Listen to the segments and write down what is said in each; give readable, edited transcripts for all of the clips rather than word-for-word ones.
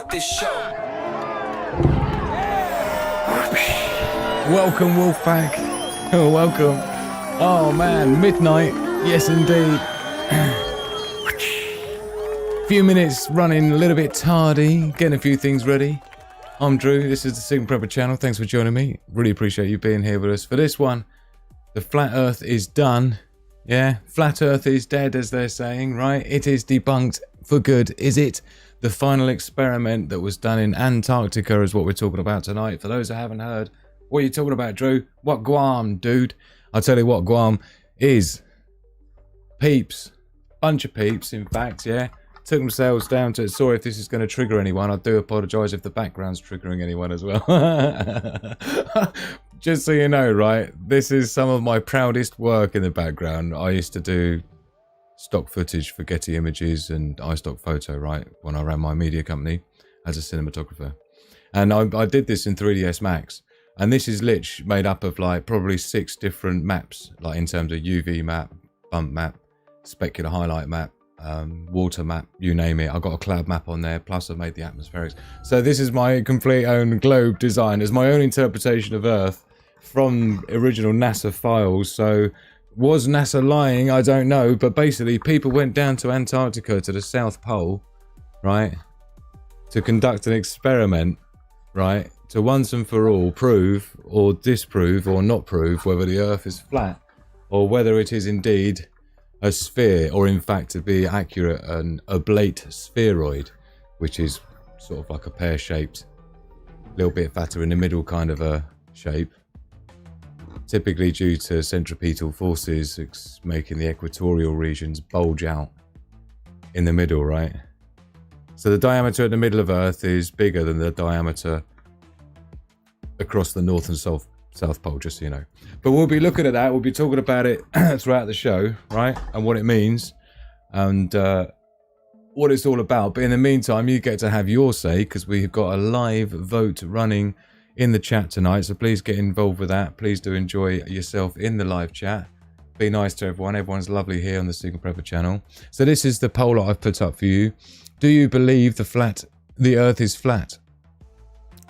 start this show. Welcome, Wolfpack. Oh, welcome. Oh man, midnight. Yes, indeed. Few minutes running a little bit tardy, getting a few things ready. I'm Drew. This is the Signal Prepper channel. Thanks for joining me. Really appreciate you being here with us for this one. The flat Earth is done. Yeah, flat Earth is dead, as they're saying, right? It is debunked for good. Is it? The final experiment that was done in Antarctica is what we're talking about tonight. For those that haven't heard, what are you talking about, Drew? What Guam, dude? I'll tell you what Guam is. Peeps. Bunch of peeps, in fact, yeah. Took themselves down to... Sorry if this is going to trigger anyone. I do apologise if the background's triggering anyone as well. Just so you know, right? This is some of my proudest work in the background. I used to do stock footage for Getty Images and iStock Photo, right? When I ran my media company as a cinematographer. And I did this in 3ds Max. And this is literally made up of like probably 6 different maps. Like in terms of UV map, bump map, specular highlight map, water map, you name it. I've got a cloud map on there, plus I've made the atmospherics. So this is my complete own globe design. It's my own interpretation of Earth from original NASA files. So was NASA lying? I don't know. But basically people went down to Antarctica, to the South Pole, right, to conduct an experiment, right, to once and for all prove or disprove or not prove whether the Earth is flat or whether it is indeed a sphere, or in fact, to be accurate, an oblate spheroid, which is sort of like a pear-shaped, little bit fatter in the middle kind of a shape, typically due to centripetal forces making the equatorial regions bulge out in the middle, right? So the diameter at the middle of Earth is bigger than the diameter across the North and South Pole, just so you know. But we'll be looking at that. We'll be talking about it throughout the show, right? And what it means and what it's all about. But in the meantime, you get to have your say, because we've got a live vote running in the chat tonight. So please get involved with that. Please do enjoy yourself in the live chat. Be nice to everyone. Everyone's lovely here on the Signal Prepper channel. So this is the poll that I've put up for you. Do you believe the Earth is flat?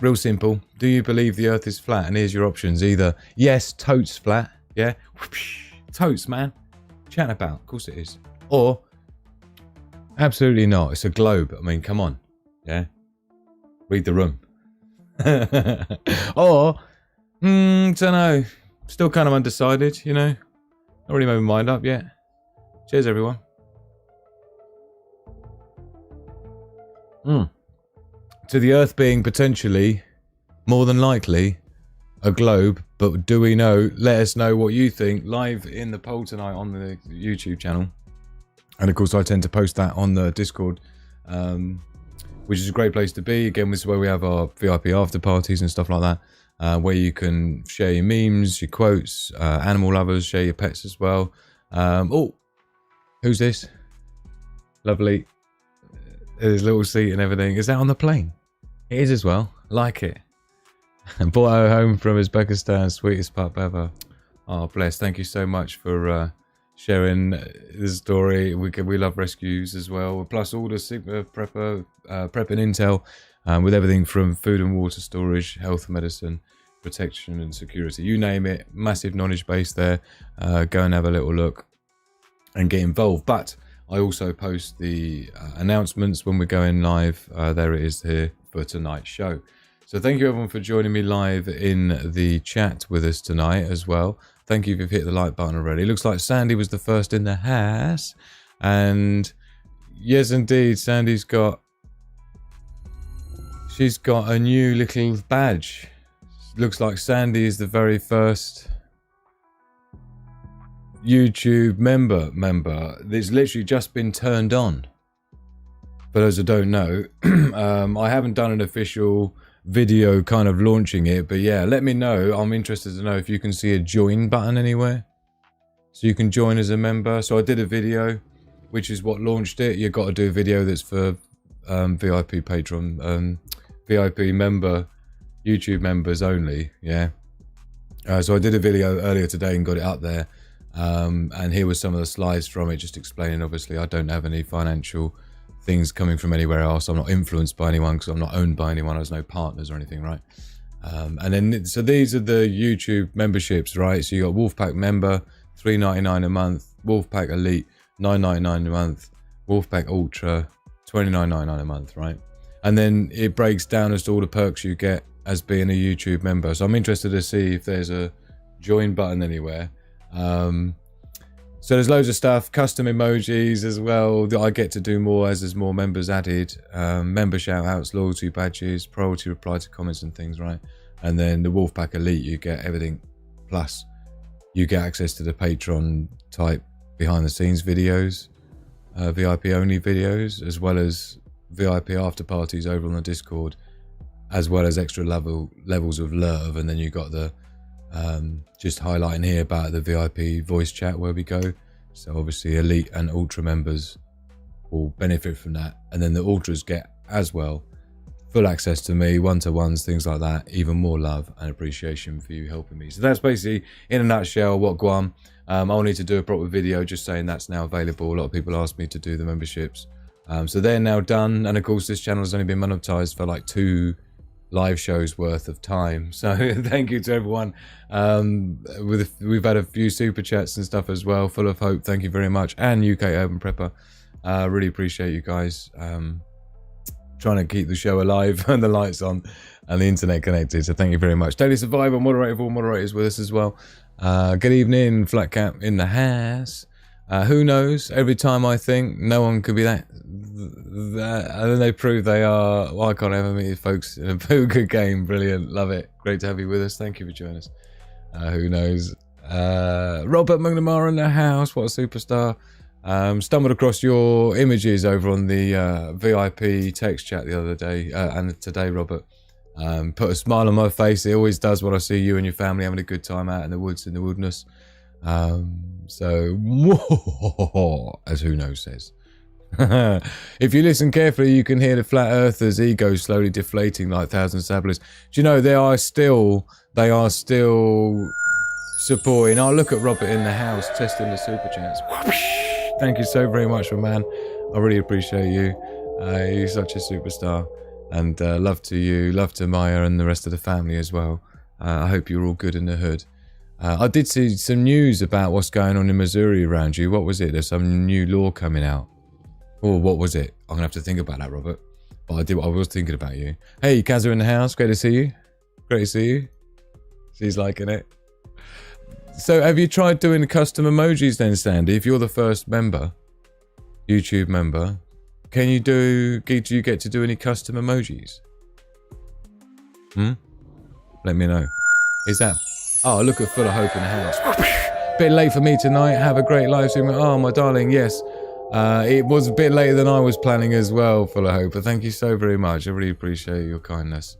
Real simple. Do you believe the Earth is flat? And here's your options. Either yes, totes flat. Yeah. Totes, man. Chatting about. Of course it is. Or absolutely not. It's a globe. I mean, come on. Yeah. Read the room. Or, don't know. Still kind of undecided, you know. Not really made my mind up yet. Cheers, everyone. To the Earth being potentially, more than likely, a globe. But do we know? Let us know what you think live in the poll tonight on the YouTube channel. And of course I tend to post that on the Discord, which is a great place to be. Again, this is where we have our VIP after parties and stuff like that, where you can share your memes, your quotes, animal lovers, share your pets as well. Oh, who's this? Lovely. There's a little seat and everything. Is that on the plane? It is as well. Like it. Brought her home from Uzbekistan. Sweetest pup ever. Oh, bless. Thank you so much for sharing this story. We love rescues as well. Plus all the Sigma Prepper, prep and intel, with everything from food and water storage, health, medicine, protection and security. You name it. Massive knowledge base there. Go and have a little look and get involved. But I also post the announcements when we're going live. There it is here for tonight's show. So thank you everyone for joining me live in the chat with us tonight as well. Thank you if you've hit the like button already. Looks like Sandy was the first in the house. And yes, indeed, she's got a new little badge. Looks like Sandy is the very first YouTube member. It's literally just been turned on. For those who don't know, I haven't done an official video kind of launching it, but yeah, let me know. I'm interested to know if you can see a join button anywhere, so you can join as a member. So I did a video, which is what launched it. You've got to do a video that's for VIP patron, VIP member, YouTube members only. Yeah. So I did a video earlier today and got it up there. And here were some of the slides from it, just explaining, obviously, I don't have any financial things coming from anywhere else. I'm not influenced by anyone because I'm not owned by anyone. There's no partners or anything, right? And then, so these are the YouTube memberships, right? So you got Wolfpack Member, $3.99 a month, Wolfpack Elite, $9.99 a month, Wolfpack Ultra, $29.99 a month, right? And then it breaks down as to all the perks you get as being a YouTube member. So I'm interested to see if there's a join button anywhere. So there's loads of stuff, custom emojis as well that I get to do more as there's more members added, member shout outs, loyalty badges, priority reply to comments and things, right? And then the Wolfpack Elite, you get everything. Plus you get access to the Patreon type behind the scenes videos, VIP only videos, as well as VIP after parties over on the Discord, as well as extra levels of love. And then you got the just highlighting here about the VIP voice chat where we go. So obviously Elite and Ultra members will benefit from that, and then the Ultras get as well full access to me, one-to-ones, things like that, even more love and appreciation for you helping me. So that's basically in a nutshell what Guam. I'll need to do a proper video just saying that's now available. A lot of people asked me to do the memberships, so they're now done. And of course this channel has only been monetized for like 2 live shows worth of time, so thank you to everyone. We've had a few super chats and stuff as well. Full of Hope, thank you very much, and UK Urban Prepper, really appreciate you guys trying to keep the show alive and the lights on and the internet connected, so thank you very much. Daily Survivor, moderator of all moderators, with us as well. Good evening, Flat Cap in the house. Who knows, every time I think no one could be that and then they prove they are. Well, I can't ever meet folks in a poker game. Brilliant, love it, great to have you with us, thank you for joining us. Who knows, Robert McNamara in the house, what a superstar. Stumbled across your images over on the VIP text chat the other day and today, Robert. Put a smile on my face, it always does when I see you and your family having a good time out in the woods, in the woodness. So as Who Knows says. If you listen carefully, you can hear the flat earthers' ego slowly deflating like thousand sabblers. Do you know they are still supporting? I'll look at Robert in the house testing the super chats. Thank you so very much, my man. I really appreciate you. You're such a superstar, and love to you, love to Maya and the rest of the family as well. I hope you're all good in the hood. I did see some news about what's going on in Missouri around you. What was it? There's some new law coming out. Oh, what was it? I'm gonna have to think about that, Robert. But I was thinking about you. Hey, Kazza in the house. Great to see you. Great to see you. She's liking it. So, have you tried doing the custom emojis then, Sandy? If you're the first member, YouTube member, do you get to do any custom emojis? Let me know. Is that? Oh, look at Full of Hope in the house. Bit late for me tonight. Have a great live stream. Oh, my darling, yes. It was a bit later than I was planning as well, Full of Hope. But thank you so very much. I really appreciate your kindness.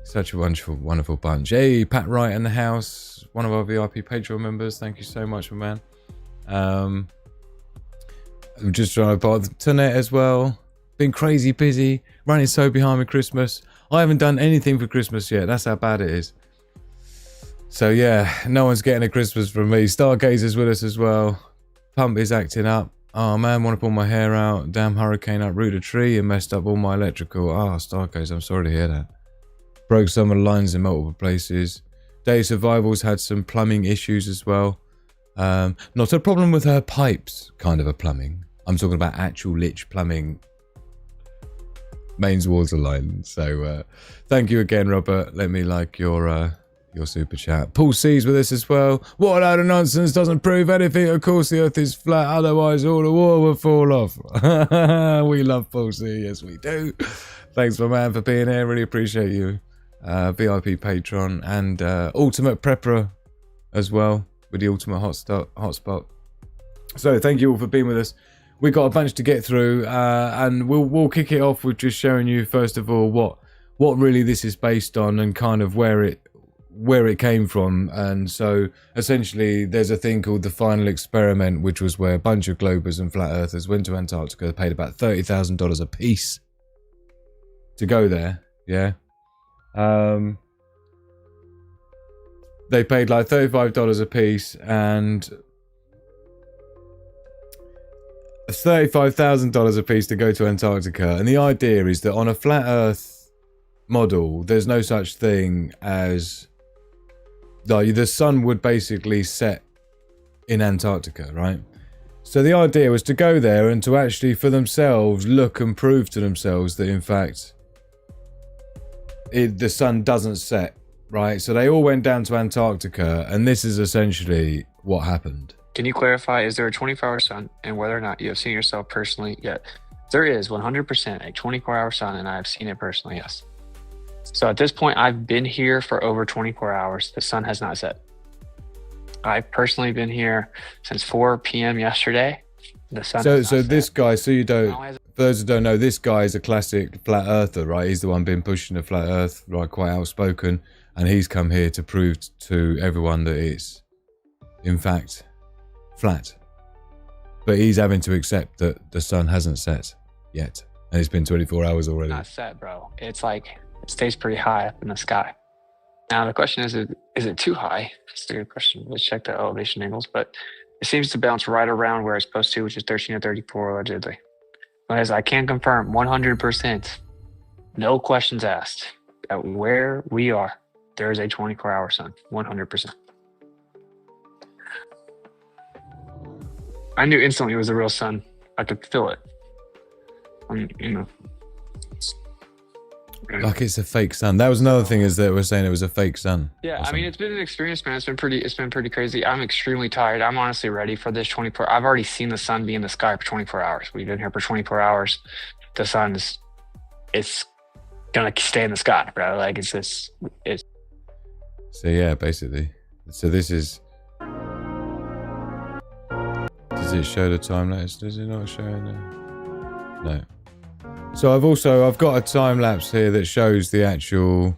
Such a wonderful, wonderful bunch. Hey, Pat Wright in the house. One of our VIP Patreon members. Thank you so much, my man. I'm just trying to buy the internet as well. Been crazy busy. Running so behind with Christmas. I haven't done anything for Christmas yet. That's how bad it is. So yeah, no one's getting a Christmas from me. Stargazer's with us as well. Pump is acting up. Oh man, want to pull my hair out. Damn hurricane uprooted a tree and messed up all my electrical. Ah, Stargazer, I'm sorry to hear that. Broke some of the lines in multiple places. Day Survival's had some plumbing issues as well. Not a problem with her pipes, kind of a plumbing. I'm talking about actual lich plumbing. Mains water line. So thank you again, Robert. Let me like your super chat. Paul C's with us as well. What a load of nonsense, doesn't prove anything. Of course the earth is flat, otherwise all the water will fall off. We love Paul C, yes we do. Thanks, my man, for being here. Really appreciate you. VIP patron and ultimate prepper as well with the ultimate hotspot. So thank you all for being with us. We've got a bunch to get through, and we'll kick it off with just showing you first of all what really this is based on and kind of where it came from. And so essentially there's a thing called the Final Experiment, which was where a bunch of globers and flat earthers went to Antarctica, paid about $30,000 a piece to go there. Yeah. They paid like $35 a piece, and $35,000 a piece to go to Antarctica. And the idea is that on a flat Earth model, there's no such thing as... like, the sun would basically set in Antarctica, right? So the idea was to go there and to actually, for themselves, look and prove to themselves that, in fact, the sun doesn't set, right? So they all went down to Antarctica, and this is essentially what happened. Can you clarify, is there a 24-hour sun, and whether or not you have seen yourself personally yet? There is 100% a 24-hour sun, and I have seen it personally, yes. So at this point, I've been here for over 24 hours. The sun has not set. I've personally been here since 4 p.m. yesterday. The sun has So not this set. guy, so you don't, for those who don't know, this guy is a classic flat earther, right? He's the one been pushing the flat earth, right? Quite outspoken. And he's come here to prove to everyone that it's, in fact, flat. But he's having to accept that the sun hasn't set yet. And it's been 24 hours already. Not set, bro. It's like, it stays pretty high up in the sky. Now the question is it too high? That's a good question. Let's check the elevation angles, but it seems to bounce right around where it's supposed to, which is 13 to 34 allegedly. But as I can confirm 100%, no questions asked, that where we are, there is a 24-hour sun, 100%. I knew instantly it was a real sun. I could feel it. You know. Like it's a fake sun. That was another thing, is that we're saying it was a fake sun. Yeah, I mean, it's been an experience, man. It's been pretty crazy. I'm extremely tired. I'm honestly ready for this 24. I've already seen the sun be in the sky for 24 hours. We've been here for 24 hours. The sun it's gonna stay in the sky, bro. Like it's. So yeah, basically. So this is. Does it show the time lapse? Does it not show it? No. So I've got a time lapse here that shows the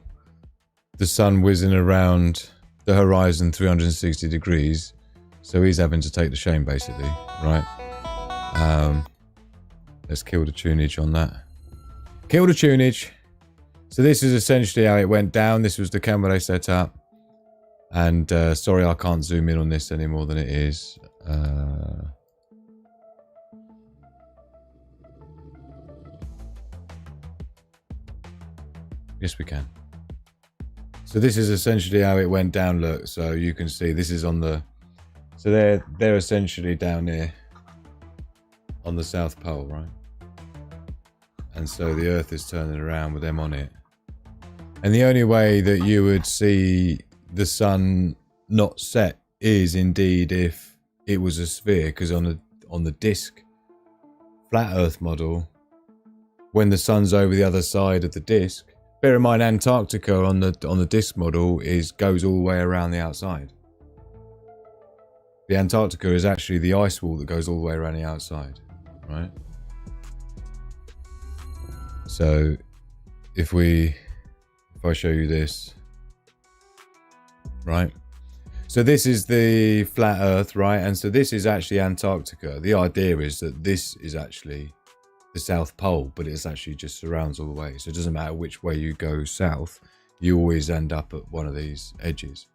sun whizzing around the horizon 360 degrees. So he's having to take the shame, basically, right? Let's kill the tunage on that. Kill the tunage. So this is essentially how it went down. This was the camera they set up. And sorry, I can't zoom in on this any more than it is. Yes, we can. So this is essentially how it went down. Look, so you can see this is on the. So they're essentially down here on the South Pole, right? And so the Earth is turning around with them on it. And the only way that you would see the sun not set is indeed if it was a sphere, because on the disk flat Earth model, when the sun's over the other side of the disk. Bear in mind, Antarctica on the disk model goes all the way around the outside. The Antarctica is actually the ice wall that goes all the way around the outside, right? So, if I show you this, right? So this is the flat Earth, right? And so this is actually Antarctica. The idea is that this is actually the South Pole, but it's actually just surrounds all the way. So it doesn't matter which way you go south, you always end up at one of these edges.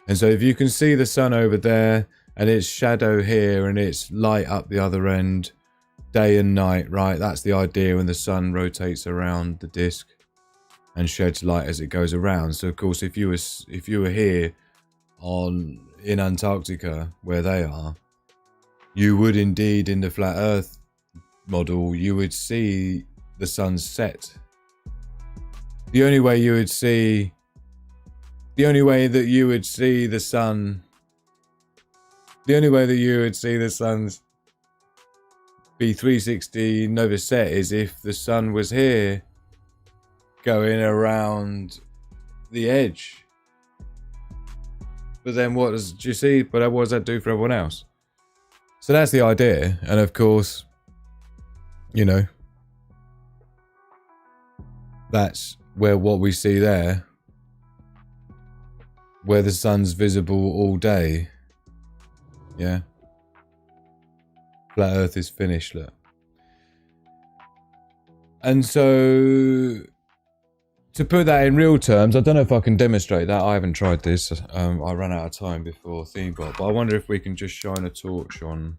And so if you can see the sun over there, and its shadow here, and its light up the other end, day and night, right? That's the idea when the sun rotates around the disk and sheds light as it goes around. So of course, if you were here in Antarctica where they are, you would indeed, in the flat Earth model, you would see the sun set. The only way that you would see the sun, the only way that you would see the sun's be 360 nova set is if the sun was here going around the edge. But then what does that do for everyone else? So that's the idea. And of course, you know, that's where what we see there, where the sun's visible all day. Yeah. Flat Earth is finished, look. And so, to put that in real terms, I don't know if I can demonstrate that. I haven't tried this. I ran out of time before ThemeBot, but I wonder if we can just shine a torch on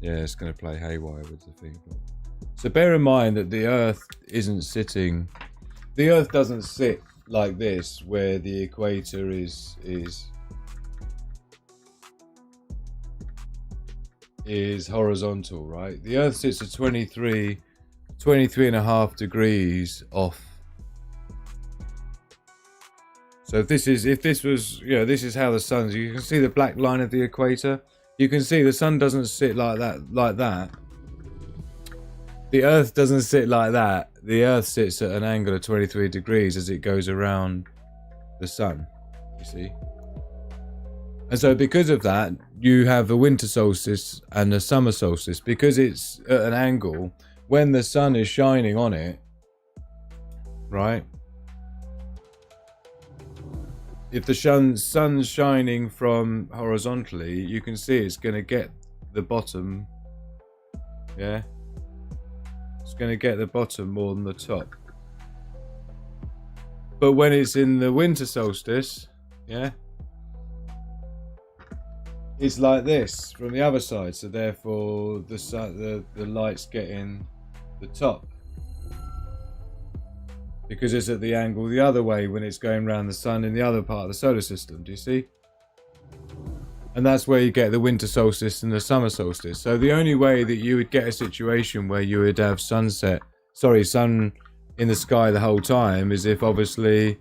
Yeah, it's going to play haywire with the thing. So bear in mind that the Earth isn't sitting. The Earth doesn't sit like this, where the equator is horizontal, right? The Earth sits at 23 and a half degrees off. So if this was, you know, this is how the sun's, you can see the black line of the equator. You can see the sun doesn't sit like that. The Earth doesn't sit like that. The Earth sits at an angle of 23 degrees as it goes around the sun, you see. And so because of that, you have a winter solstice and a summer solstice. Because it's at an angle, when the sun is shining on it, right? If the sun's shining from horizontally, you can see it's going to get the bottom, yeah? It's going to get the bottom more than the top. But when it's in the winter solstice, yeah, it's like this from the other side. So therefore, the light's getting the top, because it's at the angle the other way when it's going around the sun in the other part of the solar system. Do you see? And that's where you get the winter solstice and the summer solstice. So the only way that you would get a situation where you would have sun in the sky the whole time is if, obviously,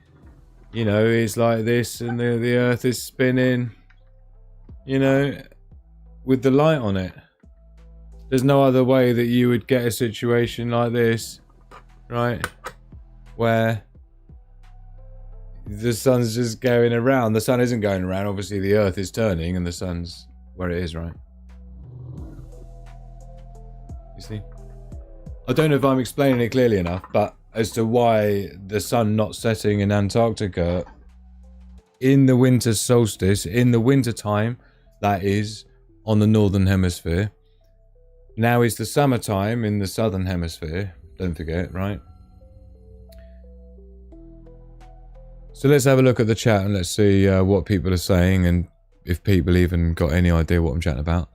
you know, it's like this and the Earth is spinning, you know, with the light on it. There's no other way that you would get a situation like this, right? Where the sun's just going around. The sun isn't going around. Obviously, the Earth is turning and the sun's where it is, right? You see? I don't know if I'm explaining it clearly enough, but as to why the sun not setting in Antarctica in the winter solstice, in the winter time, that is, on the northern hemisphere. Now is the summertime in the southern hemisphere. Don't forget, right? So let's have a look at the chat and let's see what people are saying and if people even got any idea what I'm chatting about.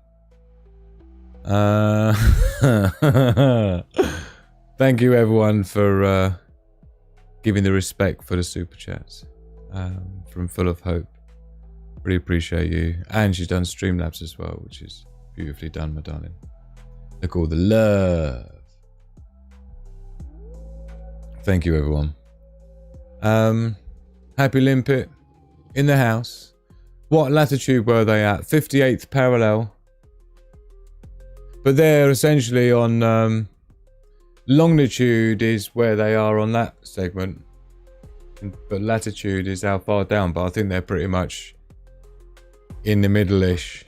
Thank you everyone for giving the respect for the super chats from Full of Hope. Really appreciate you. And she's done Streamlabs as well, which is beautifully done, my darling. Look at all the love. Thank you everyone. Happy Limpet in the house. What latitude were they at? 58th parallel. But they're essentially on longitude is where they are on that segment. But latitude is how far down. But I think they're pretty much in the middle-ish,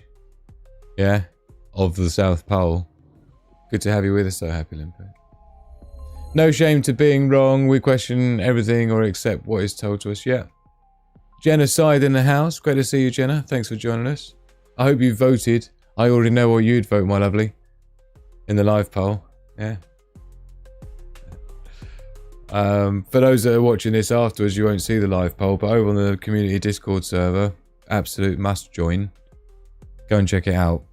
yeah, of the South Pole. Good to have you with us though, Happy Limpet. No shame to being wrong. We question everything or accept what is told to us. Yeah. Genocide in the house. Great to see you, Jenna. Thanks for joining us. I hope you voted. I already know what you'd vote, my lovely. In the live poll. Yeah. For those that are watching this afterwards, you won't see the live poll, but over on the community Discord server, absolute must join. Go and check it out.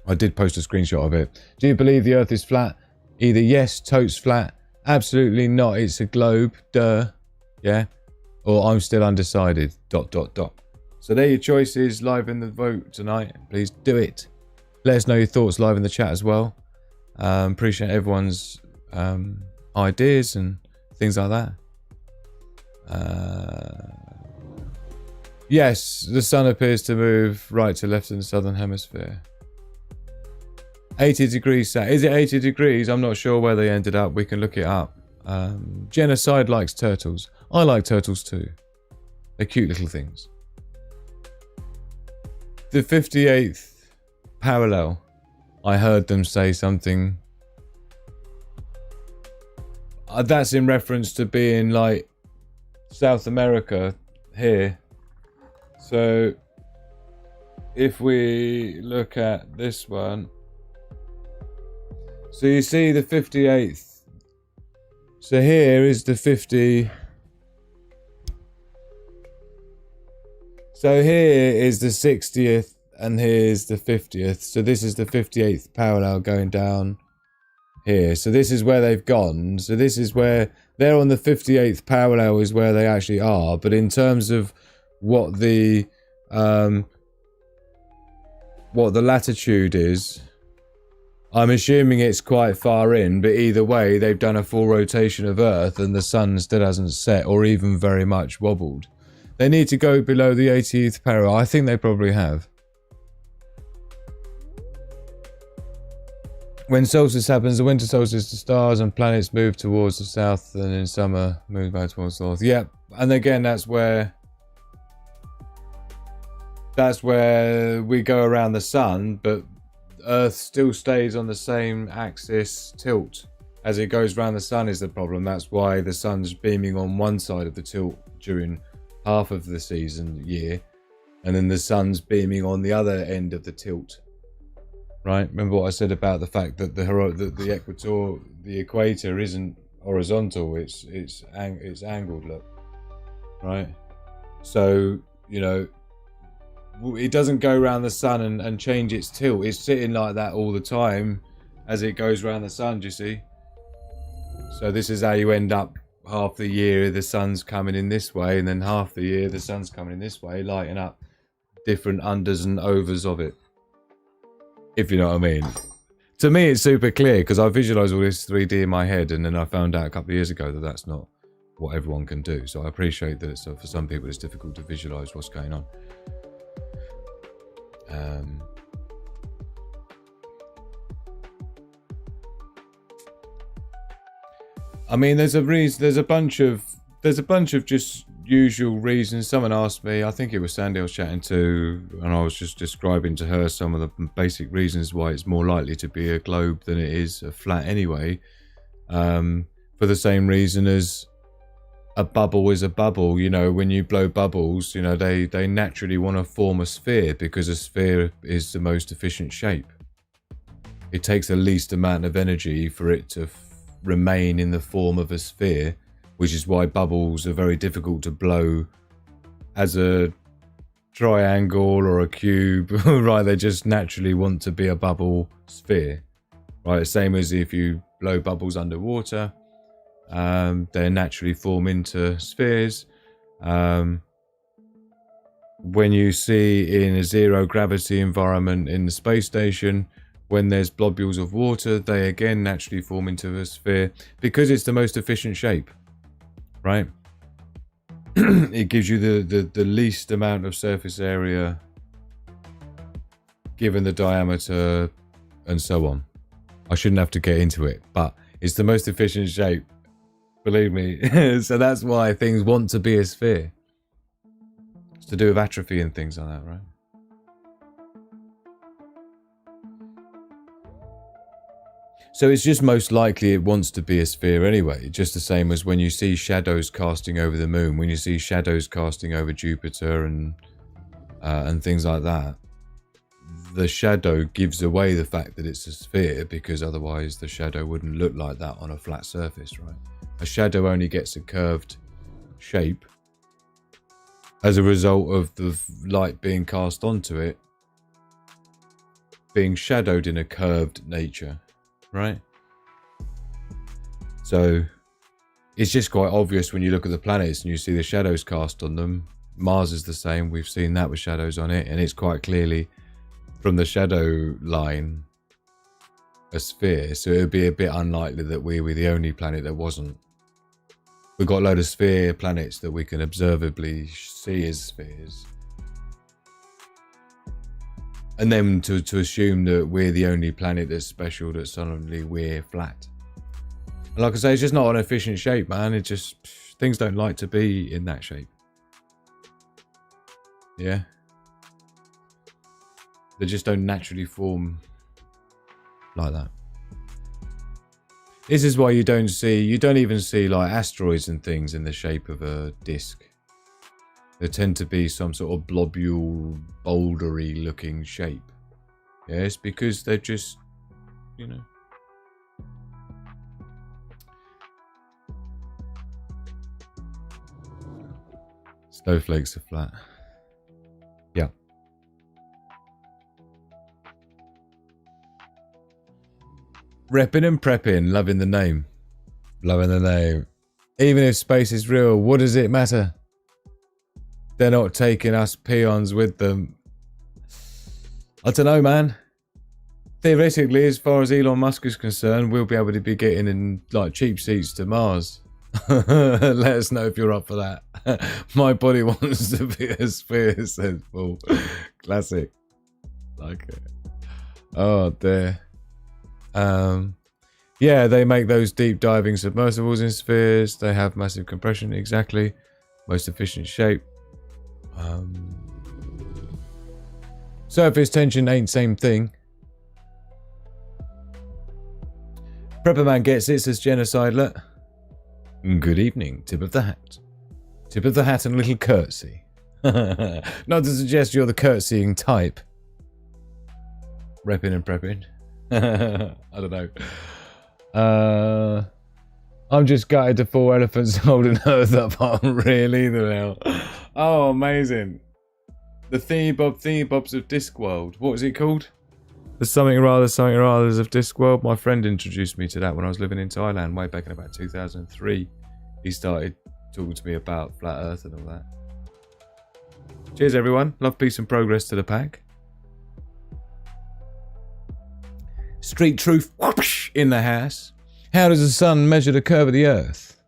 I did post a screenshot of it. Do you believe the Earth is flat? Either yes, totes flat. Absolutely not. It's a globe. Duh. Yeah. Or I'm still undecided. ... So there are your choices live in the vote tonight. Please do it. Let us know your thoughts live in the chat as well. Appreciate everyone's ideas and things like that. Yes, the sun appears to move right to left in the southern hemisphere. 80 degrees south. Is it 80 degrees? I'm not sure where they ended up. We can look it up. Genocide likes turtles. I like turtles too. They're cute little things. The 58th parallel. I heard them say something. That's in reference to being like South America here. So if we look at this one. So you see the 58th. So here is the 50. So here is the 60th and here's the 50th. So this is the 58th parallel going down here. So this is where they've gone. So this is where they're on the 58th parallel is where they actually are. But in terms of what the latitude is, I'm assuming it's quite far in, but either way, they've done a full rotation of Earth and the sun still hasn't set or even very much wobbled. They need to go below the 80th parallel. I think they probably have. When solstice happens, the winter solstice, the stars and planets move towards the south, and in summer, move back towards the north. Yeah, and again, that's where we go around the sun, but Earth still stays on the same axis tilt as it goes around the sun is the problem. That's why the sun's beaming on one side of the tilt during half of the year, and then the sun's beaming on the other end of the tilt. Right? Remember what I said about the fact that the equator isn't horizontal; it's angled. Look, right? So you know, it doesn't go around the sun and change its tilt. It's sitting like that all the time as it goes around the sun. Do you see? So this is how you end up. Half the year the sun's coming in this way, and then half the year the sun's coming in this way, lighting up different unders and overs of it. If you know what I mean. To me, it's super clear because I visualize all this 3D in my head, and then I found out a couple of years ago that that's not what everyone can do. So I appreciate that for some people it's difficult to visualize what's going on. I mean, there's a bunch of just usual reasons. Someone asked me, I think it was Sandy I was chatting to, and I was just describing to her some of the basic reasons why it's more likely to be a globe than it is a flat anyway. For the same reason as a bubble is a bubble. You know, when you blow bubbles, you know, they naturally want to form a sphere because a sphere is the most efficient shape. It takes the least amount of energy for it to remain in the form of a sphere, which is why bubbles are very difficult to blow as a triangle or a cube. Right, they just naturally want to be a bubble sphere, right? Same as if you blow bubbles underwater, they naturally form into spheres. When you see in a zero gravity environment in the space station, when there's globules of water, they again naturally form into a sphere because it's the most efficient shape, right? It gives you the least amount of surface area given the diameter and so on. I shouldn't have to get into it, but it's the most efficient shape, believe me. So that's why things want to be a sphere. It's to do with atrophy and things like that, right? So it's just most likely it wants to be a sphere anyway, just the same as when you see shadows casting over the moon, when you see shadows casting over Jupiter and things like that. The shadow gives away the fact that it's a sphere because otherwise the shadow wouldn't look like that on a flat surface, right? A shadow only gets a curved shape as a result of the light being cast onto it being shadowed in a curved nature. Right? So it's just quite obvious when you look at the planets and you see the shadows cast on them. Mars is the same. We've seen that with shadows on it, and it's quite clearly from the shadow line a sphere. So it would be a bit unlikely that we were the only planet that wasn't. We've got a load of sphere planets that we can observably see as spheres. And then to assume that we're the only planet that's special, that suddenly we're flat. And like I say, it's just not an efficient shape, man. It just, things don't like to be in that shape. Yeah. They just don't naturally form like that. This is why you don't even see like asteroids and things in the shape of a disc. They tend to be some sort of blobule, bouldery looking shape. Yes, because they're just, you know. Snowflakes are flat. Yeah. Repping and prepping, loving the name. Loving the name. Even if space is real, what does it matter? They're not taking us peons with them. I don't know, man. Theoretically, as far as Elon Musk is concerned, we'll be able to be getting in like cheap seats to Mars. Let us know if you're up for that. My body wants to be a sphere, says Paul. Classic. Like it. Oh, dear. Yeah, they make those deep diving submersibles in spheres. They have massive compression, exactly. Most efficient shape. Surface tension ain't same thing. Prepperman gets it, says Genocidler. Good evening, tip of the hat. Tip of the hat and a little curtsy. Not to suggest you're the curtsying type. Repping and prepping. I don't know. I'm just gutted to 4 elephants holding Earth up. I'm really either now. Oh, amazing. The thingy-bobs of Discworld. What was it called? The something or others of Discworld. My friend introduced me to that when I was living in Thailand way back in about 2003. He started talking to me about flat Earth and all that. Cheers, everyone. Love, peace, and progress to the pack. Street truth whoosh, in the house. How does the sun measure the curve of the Earth?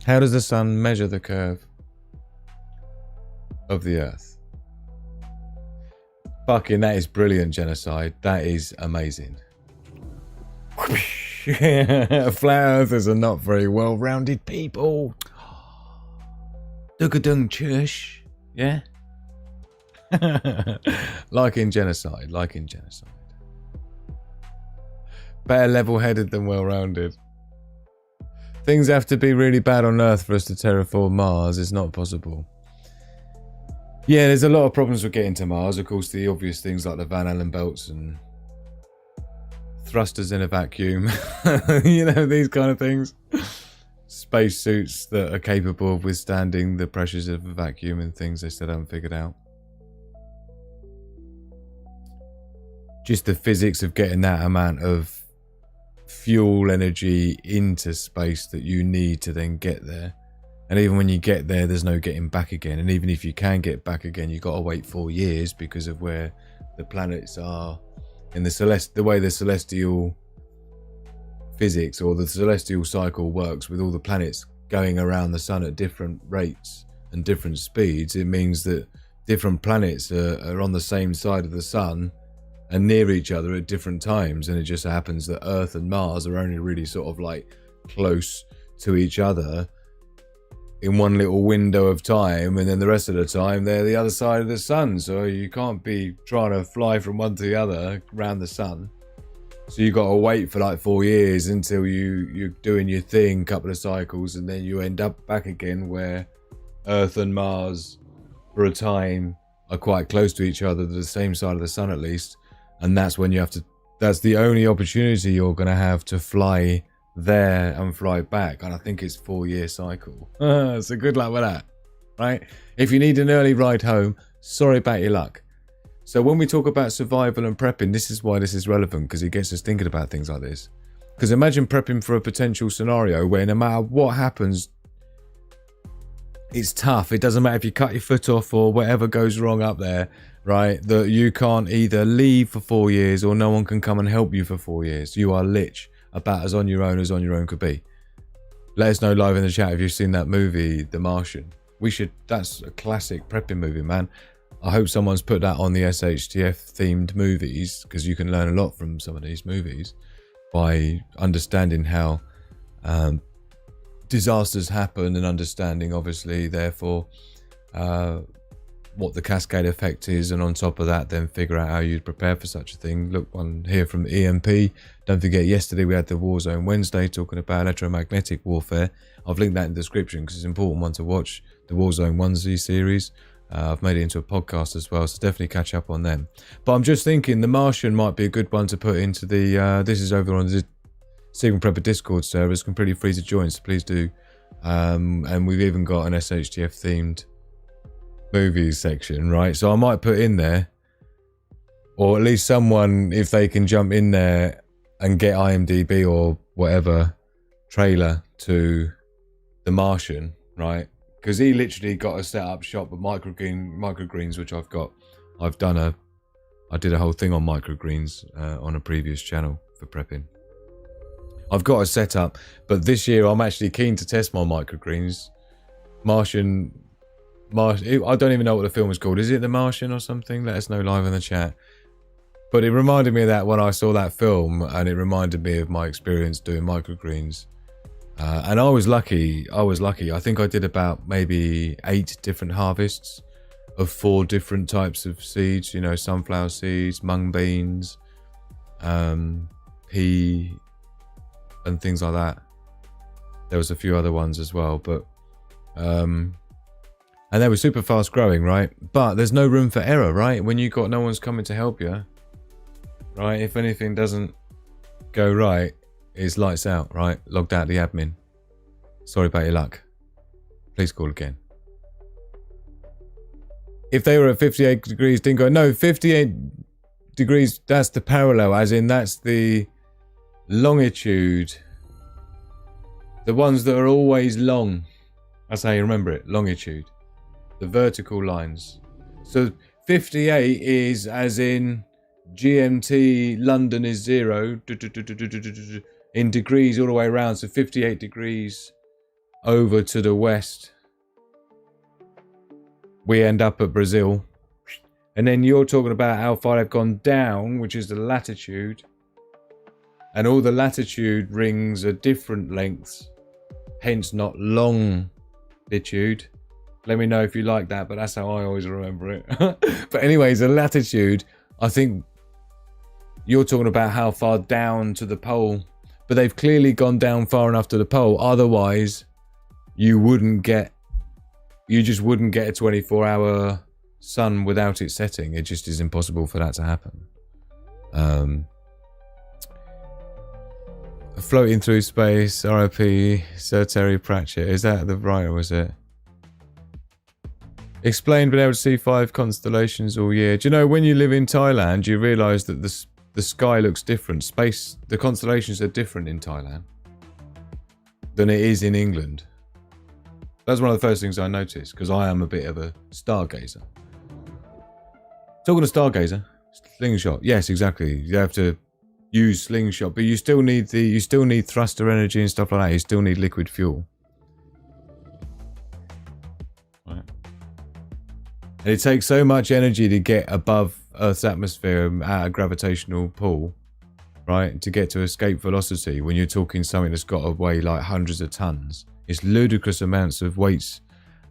How does the sun measure the curve of the Earth? Fucking, that is brilliant, Genocide. That is amazing. Flat Earthers are not very well-rounded people. Dug-a-dung chush. Yeah? Like in Genocide. Better level-headed than well-rounded. Things have to be really bad on Earth for us to terraform Mars. It's not possible. Yeah, there's a lot of problems with getting to Mars. Of course, the obvious things like the Van Allen belts and thrusters in a vacuum. You know, these kind of things. Spacesuits that are capable of withstanding the pressures of a vacuum and things they still haven't figured out. Just the physics of getting that amount of fuel energy into space that you need to then get there. And even when you get there, there's no getting back again. And even if you can get back again, you've got to wait 4 years because of where the planets are in the way the celestial physics or the celestial cycle works with all the planets going around the sun at different rates and different speeds. It means that different planets are on the same side of the sun and near each other at different times, and it just happens that Earth and Mars are only really sort of like close to each other in one little window of time, and then the rest of the time they're the other side of the sun, so you can't be trying to fly from one to the other around the sun. So you got to wait for like 4 years until you're doing your thing, couple of cycles, and then you end up back again where Earth and Mars for a time are quite close to each other, the same side of the sun at least. And that's when you have to, that's the only opportunity you're going to have to fly there and fly back. And I think it's 4-year cycle. So good luck with that, right? If you need an early ride home, sorry about your luck. So when we talk about survival and prepping, this is why this is relevant, because it gets us thinking about things like this. Because imagine prepping for a potential scenario where no matter what happens, it's tough. It doesn't matter if you cut your foot off or whatever goes wrong up there, right? That you can't either leave for 4 years or no one can come and help you for 4 years. You are lich, about as on your own could be. Let us know live in the chat if you've seen that movie, The Martian. That's a classic prepping movie, man. I hope someone's put that on the SHTF themed movies, because you can learn a lot from some of these movies by understanding how disasters happen and understanding, obviously, therefore, what the cascade effect is, and on top of that, then figure out how you'd prepare for such a thing. Look, one here from EMP. Don't forget, yesterday we had the Warzone Wednesday talking about electromagnetic warfare. I've linked that in the description because it's an important one to watch, the Warzone Onesie series. I've made it into a podcast as well, so definitely catch up on them. But I'm just thinking the Martian might be a good one to put into the, this is over on the Sigma Prepper Discord server. It's completely free to join, so please do. And we've even got an SHTF themed movies section, right? So I might put in there, or at least someone, if they can jump in there and get IMDb or whatever trailer to The Martian, right? Because he literally got a set up shop with microgreens, which I've got. I did a whole thing on microgreens on a previous channel for prepping. I've got a setup, but this year I'm actually keen to test my microgreens. Martian, I don't even know what the film is called. Is it The Martian or something? Let us know live in the chat. But it reminded me of that when I saw that film, and it reminded me of my experience doing microgreens. And I was lucky. I think I did about maybe 8 different harvests of 4 different types of seeds. You know, sunflower seeds, mung beans, pea, and things like that. There was a few other ones as well, but and they were super fast growing, right? But there's no room for error, right? When you got no one's coming to help you, right? If anything doesn't go right, it's lights out, right? Logged out the admin. Sorry about your luck. Please call again. If they were at 58 degrees, didn't go. No, 58 degrees, that's the parallel, as in that's the longitude. The ones that are always long. That's how you remember it, longitude. The vertical lines. So 58 is as in GMT, London is 0 in degrees all the way around. So 58 degrees over to the west. We end up at Brazil. And then you're talking about how far they've gone down, which is the latitude. And all the latitude rings are different lengths. Hence not longitude. Let me know if you like that, but that's how I always remember it. But anyways, the latitude, I think you're talking about how far down to the pole. But they've clearly gone down far enough to the pole. Otherwise, you just wouldn't get a 24-hour sun without it setting. It just is impossible for that to happen. Floating through space, RIP, Sir Terry Pratchett. Is that the writer, was it? Explained being able to see 5 constellations all year. Do you know, when you live in Thailand, you realise that the sky looks different. The constellations are different in Thailand than it is in England. That's one of the first things I noticed, because I am a bit of a stargazer. Talking of stargazer, slingshot. Yes, exactly. You have to use slingshot, but you still need thruster energy and stuff like that. You still need liquid fuel. Right. And it takes so much energy to get above Earth's atmosphere at a gravitational pull, right? To get to escape velocity when you're talking something that's got to weigh like hundreds of tons. It's ludicrous amounts of weights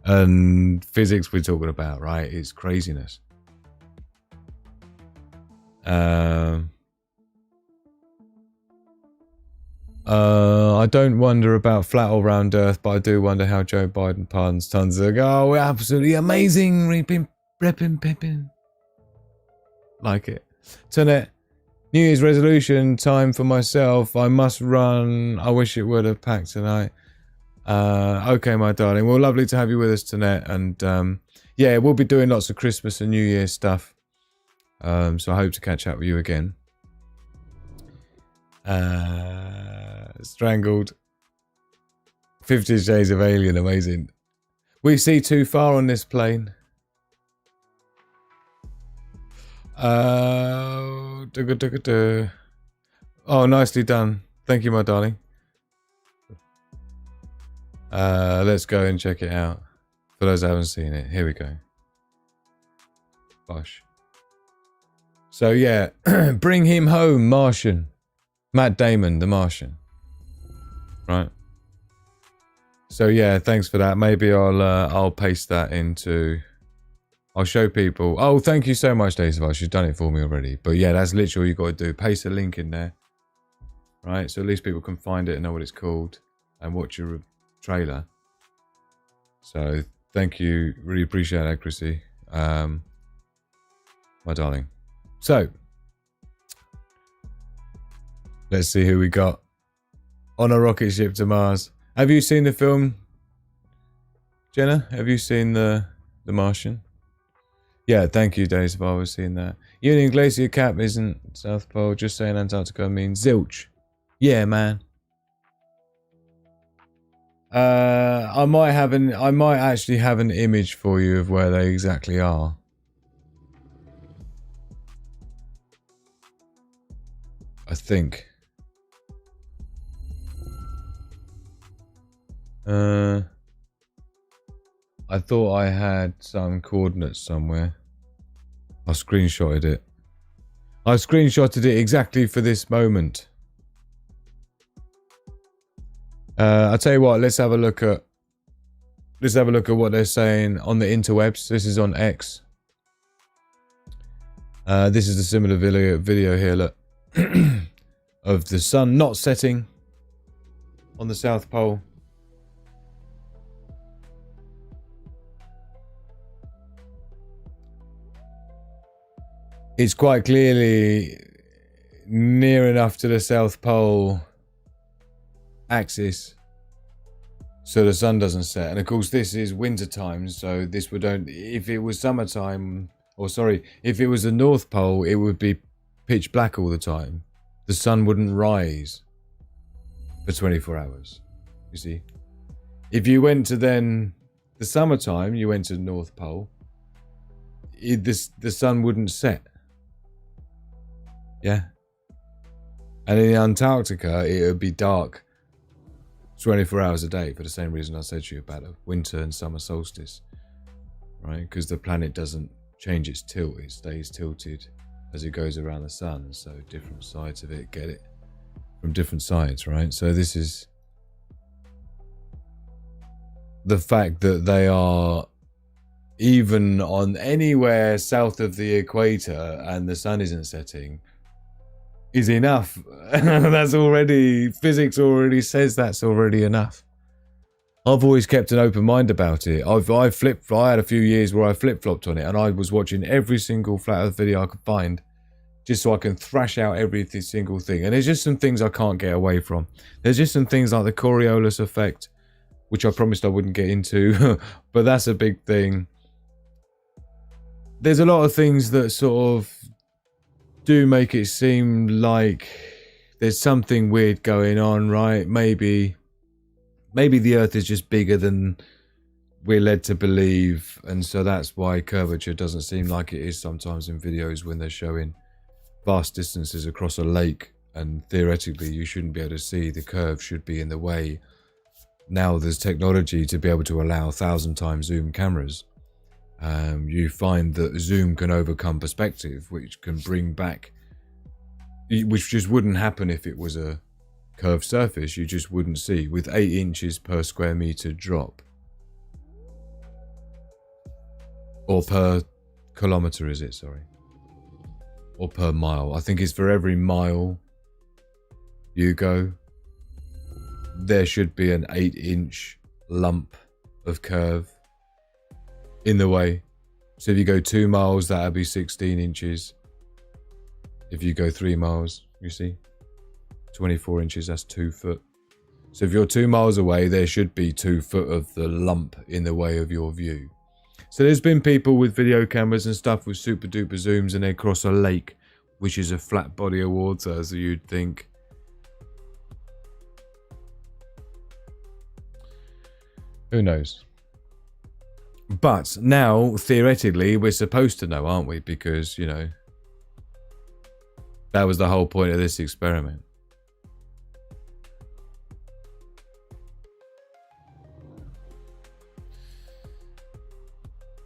and physics we're talking about, right? It's craziness. I don't wonder about flat or round Earth, but I do wonder how Joe Biden pardons tons of. Oh, we're absolutely amazing, repping, pipping. Like it. Tonet, New Year's resolution time for myself. I must run. I wish it would have packed tonight. Okay, my darling. Well, lovely to have you with us tonight. And yeah, we'll be doing lots of Christmas and New Year stuff. So I hope to catch up with you again. Strangled. 50 Shades of Alien, amazing. We see too far on this plane. Oh, nicely done. Thank you, my darling. Let's go and check it out. For those who haven't seen it, here we go. Bosh. So yeah, bring him home, Martian. Matt Damon, the Martian. Right. So yeah, thanks for that. Maybe I'll paste that into. I'll show people. Oh, thank you so much, Daisy. She's done it for me already. But yeah, that's literally all you got to do. Paste a link in there. Right, so at least people can find it and know what it's called and watch your trailer. So thank you. Really appreciate that, Chrissy. My darling. So let's see who we got on a rocket ship to Mars. Have you seen the film, Jenna? Have you seen the Martian? Yeah, thank you, Dave. If I was seeing that. Union Glacier Cap isn't South Pole. Just saying Antarctica means zilch. Yeah, man. I might actually have an image for you of where they exactly are. I think. I thought I had some coordinates somewhere. I screenshotted it. I screenshotted it exactly for this moment. I'll tell you what, let's have a look at what they're saying on the interwebs. This is on X. This is a similar video here, look. Of the sun not setting on the South Pole. It's quite clearly near enough to the South Pole axis so the sun doesn't set. And of course this is winter time, so this would only, if it was summertime, or sorry, if it was the North Pole, it would be pitch black all the time. The sun wouldn't rise for 24 hours, you see. If you went to then the summertime, you went to the North Pole, the sun wouldn't set. Yeah. And in Antarctica, it would be dark 24 hours a day for the same reason I said to you about the winter and summer solstice. Right? Because the planet doesn't change its tilt. It stays tilted as it goes around the sun. So different sides of it get it from different sides, right? So this is the fact that they are even on anywhere south of the equator and the sun isn't setting is enough. That's already, physics already says that's already enough. I've always kept an open mind about it. I had a few years where I flip-flopped on it, and I was watching every single flat earth video I could find just so I can thrash out every single thing. And there's just some things I can't get away from. There's just some things like the Coriolis effect, which I promised I wouldn't get into, but that's a big thing. There's a lot of things that sort of do make it seem like there's something weird going on, right? Maybe the Earth is just bigger than we're led to believe, and so that's why curvature doesn't seem like it is sometimes in videos when they're showing vast distances across a lake, and theoretically you shouldn't be able to see, the curve should be in the way. Now there's technology to be able to allow 1,000 times zoom cameras. You find that zoom can overcome perspective, which can bring back, which just wouldn't happen if it was a curved surface. You just wouldn't see with 8 inches per square meter drop, or per kilometer, is it? Sorry, or per mile. I think it's for every mile you go, there should be an 8-inch lump of curve in the way. So if you go 2 miles, that'd be 16 inches. If you go 3 miles, you see, 24 inches, that's 2 foot. So if you're 2 miles away, there should be 2 foot of the lump in the way of your view. So there's been people with video cameras and stuff with super duper zooms, and they cross a lake, which is a flat body of water, so you'd think. Who knows? But now, theoretically, we're supposed to know, aren't we? Because, you know, that was the whole point of this experiment.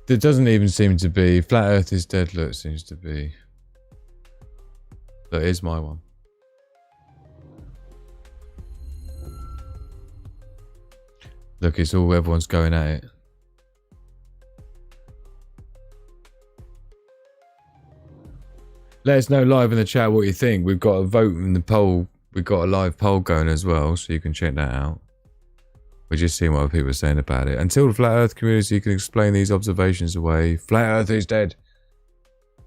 There doesn't even seem to be. Flat Earth is dead, look, seems to be. That is my one. Look, it's all, everyone's going at it. Let us know live in the chat what you think. We've got a vote in the poll. We've got a live poll going as well, so you can check that out. We're just seeing what people are saying about it. Until the Flat Earth community can explain these observations away, Flat Earth is dead.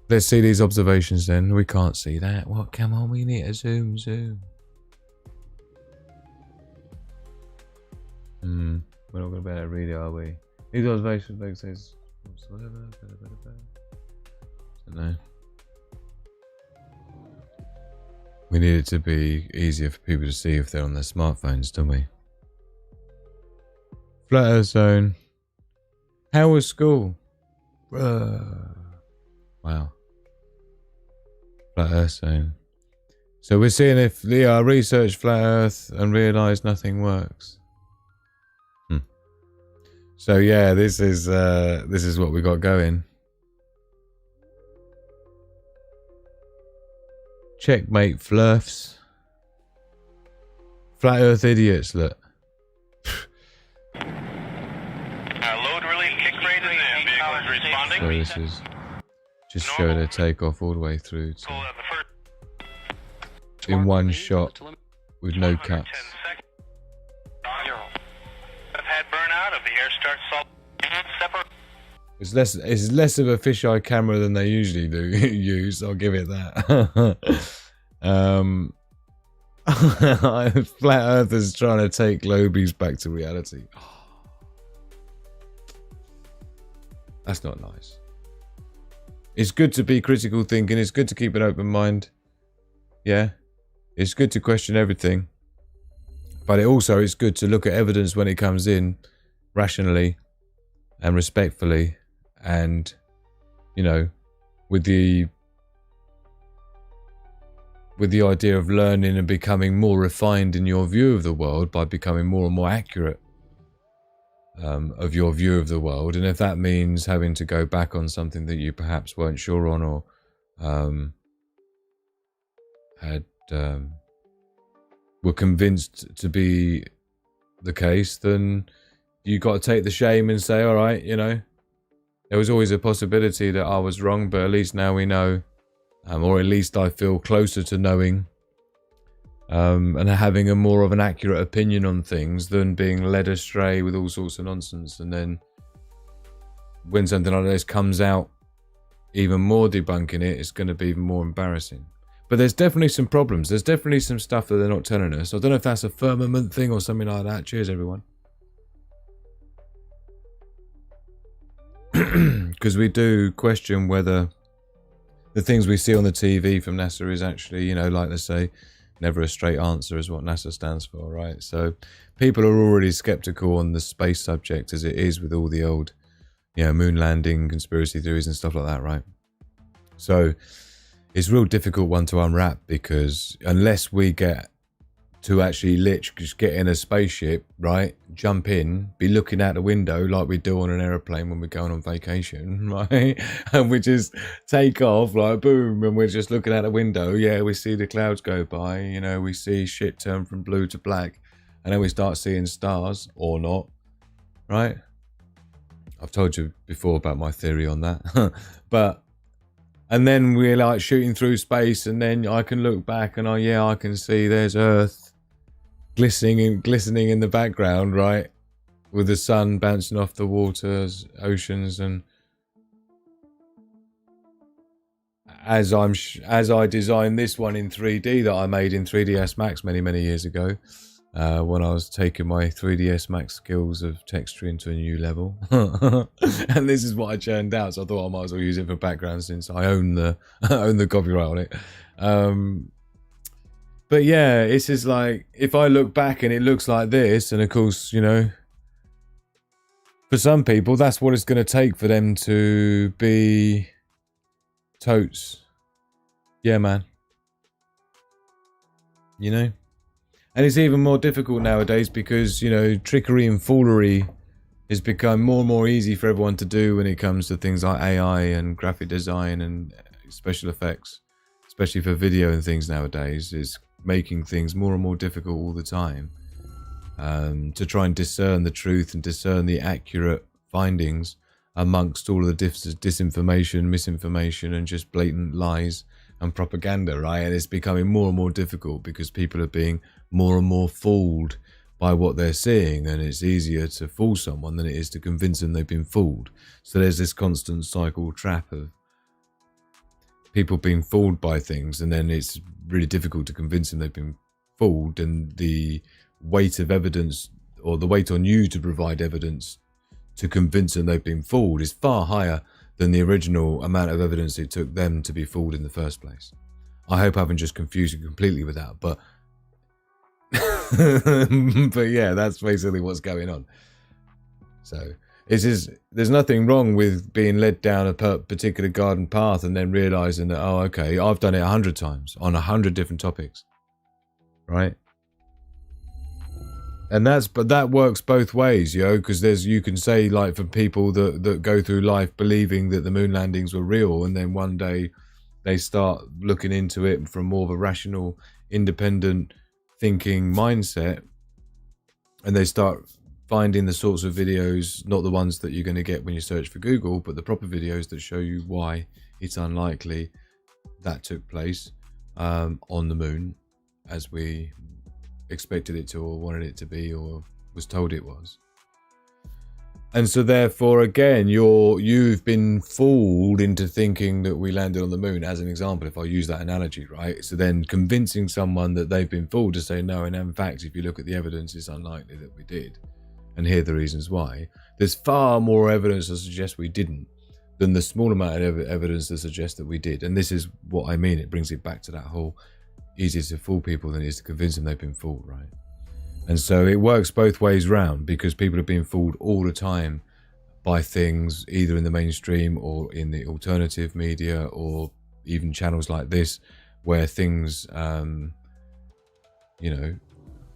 Let's see these observations then. We can't see that. Well, come on, we need to zoom. We're not going to be able to read it, are we? These observations make sense whatsoever. You know? We need it to be easier for people to see if they're on their smartphones, don't we? Flat Earth Zone. How was school? Wow. Flat Earth Zone. So we're seeing if Leo researched Flat Earth and realised nothing works. So yeah, this is what we got going. Checkmate flurfs. Flat Earth idiots, look. Load release kick rate in there. Vehicles responding. So this is just showing a takeoff all the way through to in one shot with no cuts. I've had burnout of the air start salt. Separate. It's less of a fisheye camera than they usually do use. I'll give it that. Flat Earthers trying to take Globies back to reality. That's not nice. It's good to be critical thinking. It's good to keep an open mind. Yeah. It's good to question everything. But it also is good to look at evidence when it comes in rationally and respectfully and, you know, with the idea of learning and becoming more refined in your view of the world by becoming more and more accurate of your view of the world. And if that means having to go back on something that you perhaps weren't sure on or were convinced to be the case, then you got to take the shame and say, all right, you know, there was always a possibility that I was wrong, but at least now we know, or at least I feel closer to knowing and having a more of an accurate opinion on things than being led astray with all sorts of nonsense. And then when something like this comes out, even more debunking it, it's going to be even more embarrassing. But there's definitely some problems. There's definitely some stuff that they're not telling us. I don't know if that's a firmament thing or something like that. Cheers, everyone. Because we do question whether the things we see on the TV from NASA is actually, you know, like they say, never a straight answer is what NASA stands for, right? So people are already skeptical on the space subject as it is with all the old, you know, moon landing conspiracy theories and stuff like that, right? So it's a real difficult one to unwrap because unless we get to actually just get in a spaceship, right, jump in, be looking out the window like we do on an aeroplane when we're going on vacation, right, and we just take off like boom, and we're just looking out the window, yeah, we see the clouds go by, you know, we see shit turn from blue to black, and then we start seeing stars or not, right? I've told you before about my theory on that. But and then we're like shooting through space, and then I can look back and I can see there's Earth glistening in the background, right, with the sun bouncing off the waters, oceans, and as I designed this one in 3D that I made in 3ds Max many years ago, when I was taking my 3ds Max skills of texturing to a new level. And this is what I churned out, so I thought I might as well use it for background since I own the copyright on it. But yeah, it's just like, if I look back and it looks like this, and of course, you know, for some people, that's what it's going to take for them to be totes. Yeah, man. You know? And it's even more difficult nowadays because, you know, trickery and foolery has become more and more easy for everyone to do when it comes to things like AI and graphic design and special effects, especially for video and things nowadays. Is making things more and more difficult all the time to try and discern the truth and discern the accurate findings amongst all of the disinformation, misinformation, and just blatant lies and propaganda, right? And it's becoming more and more difficult because people are being more and more fooled by what they're seeing, and it's easier to fool someone than it is to convince them they've been fooled. So there's this constant cycle trap of people being fooled by things, and then it's really difficult to convince them they've been fooled, and the weight of evidence, or the weight on you to provide evidence to convince them they've been fooled, is far higher than the original amount of evidence it took them to be fooled in the first place. I hope I haven't just confused you completely with that, but but yeah, that's basically what's going on. So there's nothing wrong with being led down a particular garden path and then realizing that, oh, okay, I've done it 100 times on 100 different topics, right? And that works both ways, because you can say, like, for people that go through life believing that the moon landings were real, and then one day they start looking into it from more of a rational, independent thinking mindset, and they start finding the sorts of videos, not the ones that you're going to get when you search for Google, but the proper videos that show you why it's unlikely that took place on the moon as we expected it to, or wanted it to be, or was told it was. And so therefore, again, you've been fooled into thinking that we landed on the moon, as an example, if I use that analogy, right? So then convincing someone that they've been fooled to say no, and in fact, if you look at the evidence, it's unlikely that we did, and here are the reasons why. There's far more evidence to suggest we didn't than the small amount of evidence that suggests that we did. And this is what I mean. It brings it back to that whole easier to fool people than it is to convince them they've been fooled, right? And so it works both ways round, because people are being fooled all the time by things, either in the mainstream or in the alternative media, or even channels like this, where things,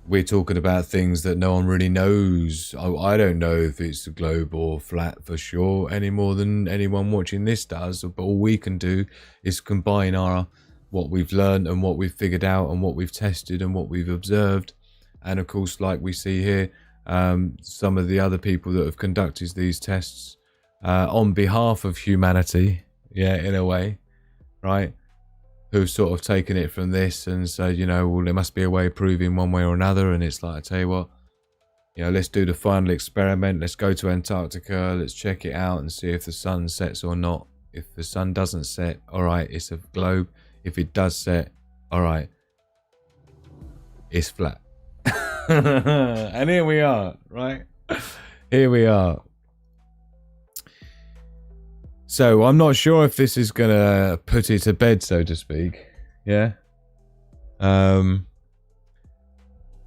we're talking about things that no one really knows. I don't know if it's a globe or flat for sure any more than anyone watching this does, but all we can do is combine what we've learned and what we've figured out and what we've tested and what we've observed. And of course, like we see here, some of the other people that have conducted these tests on behalf of humanity, in a way, right, who've sort of taken it from this and said, well, there must be a way of proving one way or another. And it's like, I tell you what, let's do the final experiment. Let's go to Antarctica. Let's check it out and see if the sun sets or not. If the sun doesn't set, all right, it's a globe. If it does set, all right, it's flat. And here we are, right? Here we are. So I'm not sure if this is going to put it to bed, so to speak. Yeah.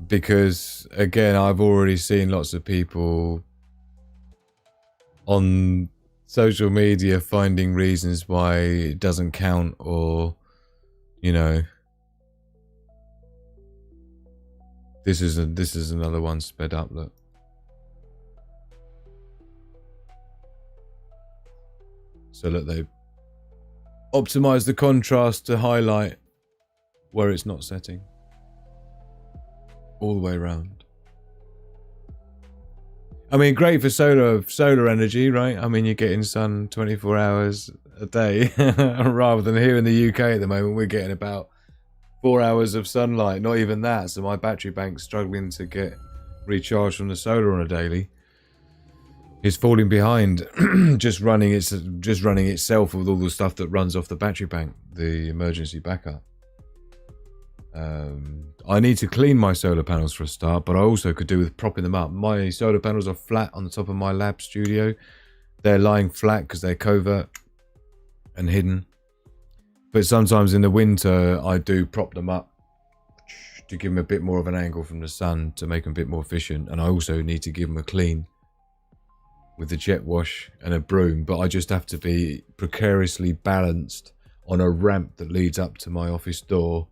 Because, again, I've already seen lots of people on social media finding reasons why it doesn't count, or, this is another one sped up, look. So look, they optimize the contrast to highlight where it's not setting. All the way around. I mean, great for solar energy, right? I mean, you're getting sun 24 hours a day, rather than here in the UK at the moment, we're getting about 4 hours of sunlight, not even that. So my battery bank's struggling to get recharged from the solar on a daily. It's falling behind, just running itself with all the stuff that runs off the battery bank, the emergency backup. I need to clean my solar panels for a start, but I also could do with propping them up. My solar panels are flat on the top of my lab studio. They're lying flat because they're covert and hidden. But sometimes in the winter, I do prop them up to give them a bit more of an angle from the sun to make them a bit more efficient. And I also need to give them a clean with a jet wash and a broom. But I just have to be precariously balanced on a ramp that leads up to my office door,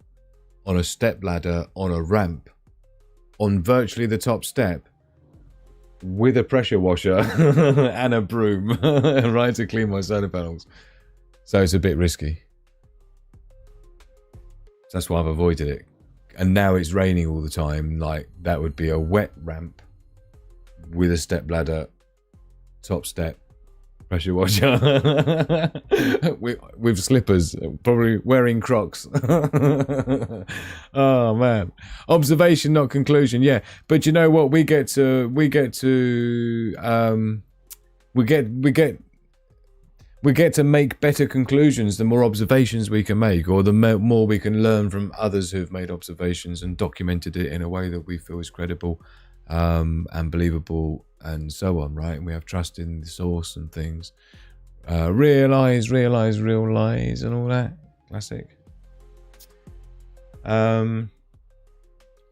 on a step ladder, on a ramp, on virtually the top step, with a pressure washer and a broom, right, to clean my solar panels. So it's a bit risky. That's why I've avoided it. And now it's raining all the time. Like, that would be a wet ramp with a step ladder, top step, pressure washer, with slippers, probably wearing Crocs. Oh man, observation, not conclusion. Yeah, but you know what? We get to make better conclusions the more observations we can make, or the more we can learn from others who've made observations and documented it in a way that we feel is credible and believable and so on, right? And we have trust in the source and things. Realize real lies and all that. Classic.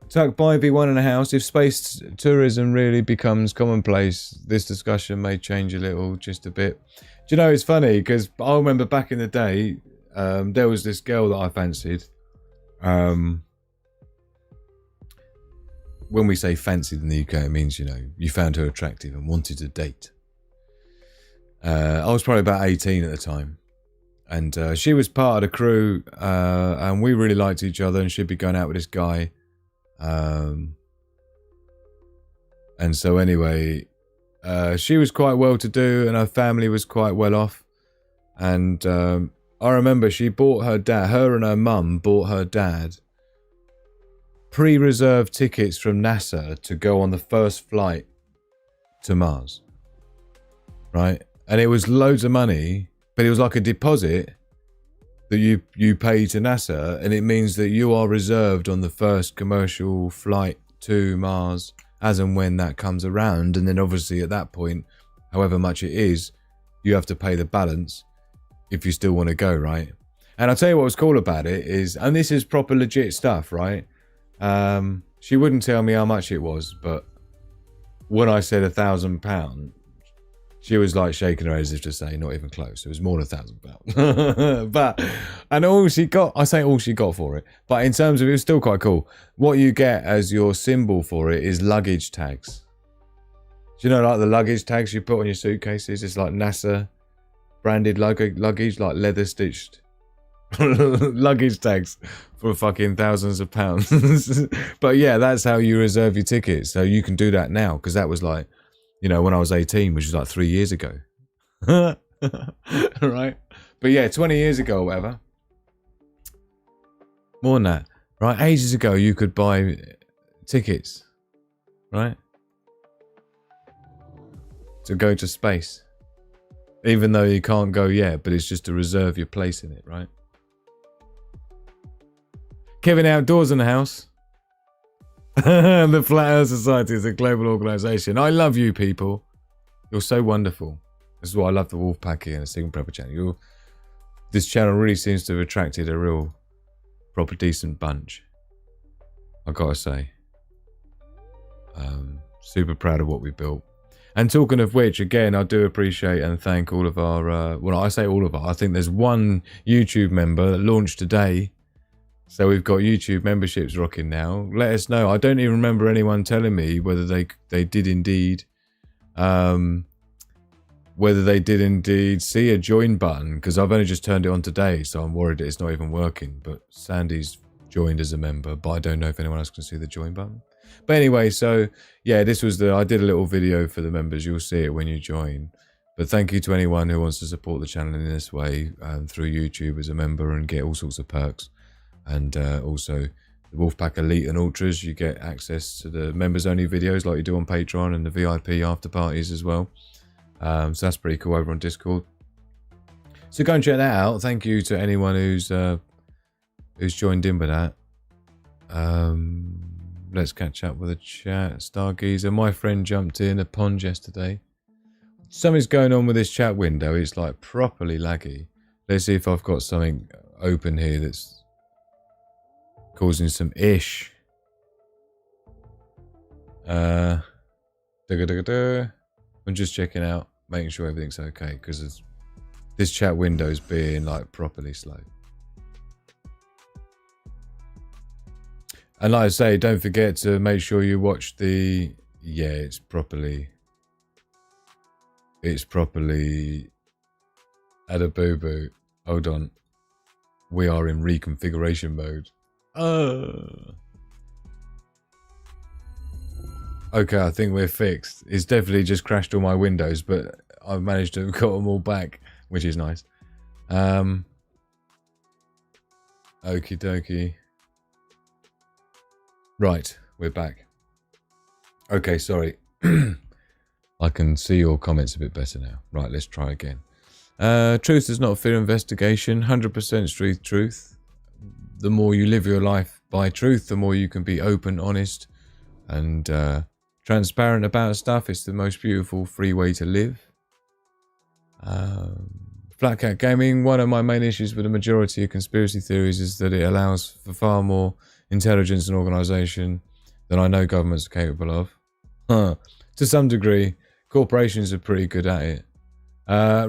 Tuck Bivey one in a house. If space tourism really becomes commonplace, this discussion may change a little, just a bit. Do you know, it's funny because I remember back in the day, there was this girl that I fancied. When we say fancied in the UK, it means, you know, you found her attractive and wanted to date. I was probably about 18 at the time. And she was part of the crew, and we really liked each other, and she'd be going out with this guy. And so anyway, she was quite well to do, and her family was quite well off. And I remember she bought her dad, her and her mum bought her dad pre-reserved tickets from NASA to go on the first flight to Mars. Right? And it was loads of money, but it was like a deposit that you pay to NASA, and it means that you are reserved on the first commercial flight to Mars as and when that comes around. And then obviously at that point, however much it is, you have to pay the balance if you still want to go, right? And I'll tell you what was cool about it is, and this is proper legit stuff, right? She wouldn't tell me how much it was, but when I said £1,000, she was like shaking her head as if to say, not even close. It was more than £1,000. But, and all she got, I say all she got for it, but in terms of, it was still quite cool. What you get as your symbol for it is luggage tags. Do you know, like the luggage tags you put on your suitcases? It's like NASA branded luggage, like leather stitched luggage tags for fucking thousands of pounds. But yeah, that's how you reserve your tickets. So you can do that now, because that was like, you know, when I was 18, which was like 3 years ago. Right? But yeah, 20 years ago or whatever. More than that. Right? Ages ago, you could buy tickets. Right? To go to space. Even though you can't go yet, but it's just to reserve your place in it, right? Kevin Outdoors in the house. The Flat Earth Society is a global organisation. I love you people. You're so wonderful. This is why I love the Wolfpack here and the Sigma Prepper channel. This channel really seems to have attracted a real, proper decent bunch. I gotta say. Super proud of what we built. And talking of which, again, I do appreciate and thank all of our, well, I say all of our, I think there's one YouTube member that launched today. So we've got YouTube memberships rocking now. Let us know. I don't even remember anyone telling me whether they did indeed, see a join button, because I've only just turned it on today, so I'm worried that it's not even working. But Sandy's joined as a member, but I don't know if anyone else can see the join button. But anyway, so yeah, this was I did a little video for the members. You'll see it when you join. But thank you to anyone who wants to support the channel in this way, through YouTube as a member and get all sorts of perks. And also the Wolfpack Elite and Ultras, you get access to the members only videos like you do on Patreon, and the VIP after parties as well. So that's pretty cool over on Discord. So go and check that out. Thank you to anyone who's joined in with that. Let's catch up with the chat. Stargazer, my friend jumped in a pond yesterday. Something's going on with this chat window. It's like properly laggy. Let's see if I've got something open here that's causing some ish. I'm just checking out, making sure everything's okay, because this chat window's being like properly slow. And like I say, don't forget to make sure you watch the, yeah, it's properly at a boo-boo. Hold on. We are in reconfiguration mode. Okay, I think we're fixed. It's definitely just crashed all my windows, but I've managed to got them all back, which is nice. Okie dokie. Right, we're back. Okay, sorry. I can see your comments a bit better now. Right, let's try again. Truth does not fear investigation. 100% truth. The more you live your life by truth, the more you can be open, honest, and transparent about stuff. It's the most beautiful, free way to live. Flat Cat Gaming, one of my main issues with the majority of conspiracy theories is that it allows for far more intelligence and organisation than I know governments are capable of. To some degree, corporations are pretty good at it.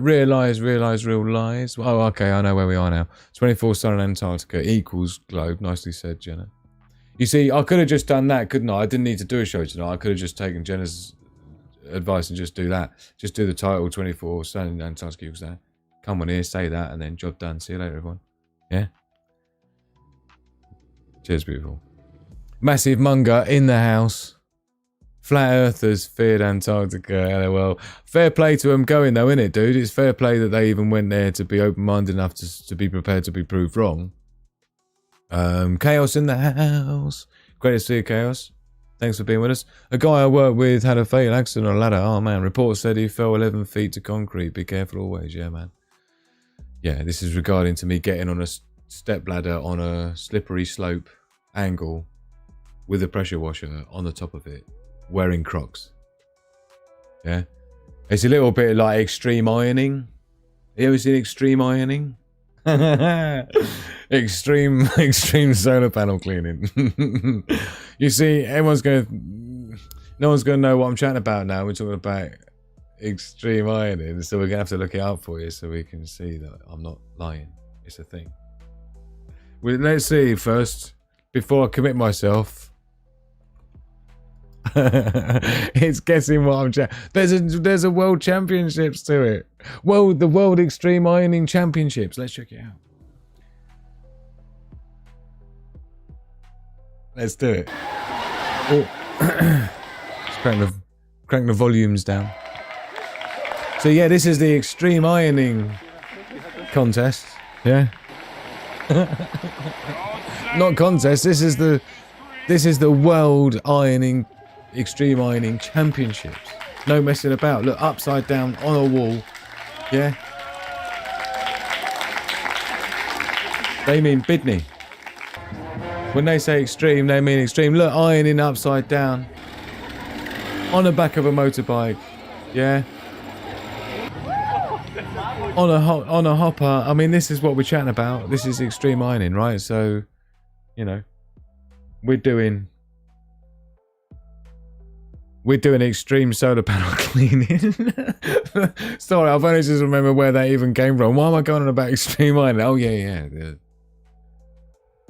Realize real lies. Oh, okay, I know where we are now. 24 Sun and Antarctica equals globe. Nicely said, Jenna. You see, I could have just done that, couldn't I? I didn't need to do a show tonight. I could have just taken Jenna's advice and just do that. Just do the title 24 Sun and Antarctica equals that. Come on here, say that, and then job done. See you later, everyone. Yeah? Cheers, beautiful. Massive Munger in the house. Flat Earthers feared Antarctica. LOL. Fair play to them going, though, innit, dude? It's fair play that they even went there to be open-minded enough to be prepared to be proved wrong. Chaos in the house. Great to see you, Chaos. Thanks for being with us. A guy I worked with had a fatal accident on a ladder. Oh, man. Reports said he fell 11 feet to concrete. Be careful always. Yeah, man. Yeah, this is regarding to me getting on a step ladder on a slippery slope angle with a pressure washer on the top of it, wearing Crocs. Yeah, it's a little bit like extreme ironing. You ever seen extreme ironing? extreme solar panel cleaning. You see, no one's gonna know what I'm chatting about now. We're talking about extreme ironing, so we're gonna have to look it up for you so we can see that I'm not lying. It's a thing. Well, let's see first before I commit myself. It's guessing what I'm chatting. There's a world championships to it. The World Extreme Ironing Championships. Let's check it out. Let's do it. Oh. Let's crank the volumes down. So yeah, this is the extreme ironing contest. Yeah. Not contest. This is the World Extreme Ironing Championships. No messing about. Look, upside down on a wall. Yeah. They mean bidney. When they say extreme, they mean extreme. Look, ironing upside down on the back of a motorbike. Yeah. On a hopper. I mean, this is what we're chatting about. This is extreme ironing, right? So, you know, we're doing extreme solar panel cleaning. Sorry, I've only just remembered where that even came from. Why am I going on about extreme ironing? Oh yeah. The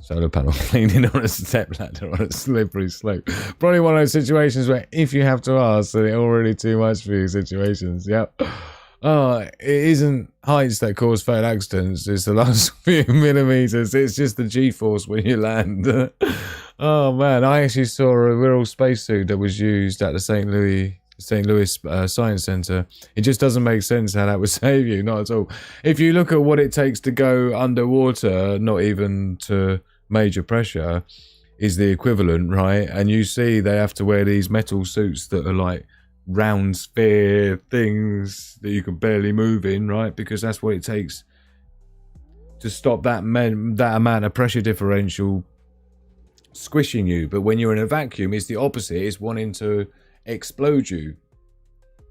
solar panel cleaning on a step ladder on a slippery slope. Probably one of those situations where if you have to ask, then it's already too much for you situations. Yep. Oh, it isn't heights that cause fatal accidents. It's the last few millimeters. It's just the G-force when you land. Oh man, I actually saw a real spacesuit that was used at the St. Louis Science Center. It just doesn't make sense how that would save you. Not at all. If you look at what it takes to go underwater, not even to major pressure, is the equivalent, right? And you see they have to wear these metal suits that are like round sphere things that you can barely move in, right? Because that's what it takes to stop that amount of pressure differential squishing you. But when you're in a vacuum, it's the opposite. It's wanting to explode you.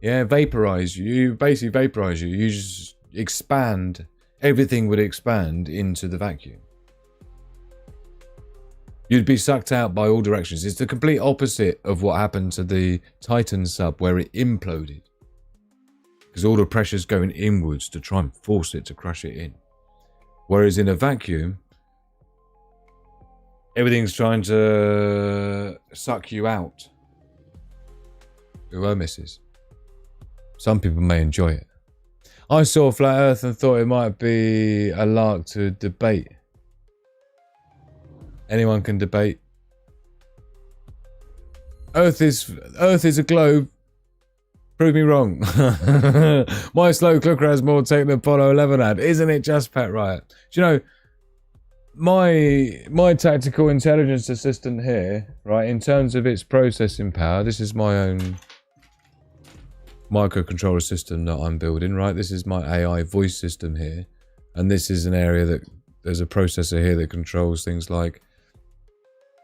Yeah, vaporize you. Basically vaporize you. You just expand. Everything would expand into the vacuum. You'd be sucked out by all directions. It's the complete opposite of what happened to the Titan sub, where it imploded. Because all the pressure's going inwards to try and force it to crush it in. Whereas in a vacuum, everything's trying to suck you out. Who misses? Some people may enjoy it. I saw Flat Earth and thought it might be a lark to debate. Anyone can debate. Earth is a globe. Prove me wrong. My slow cooker has more tech than Apollo 11 had. Isn't it just, Pat Riot? Do you know, my tactical intelligence assistant here, right, in terms of its processing power, this is my own microcontroller system that I'm building, right? This is my AI voice system here. And this is an area that there's a processor here that controls things like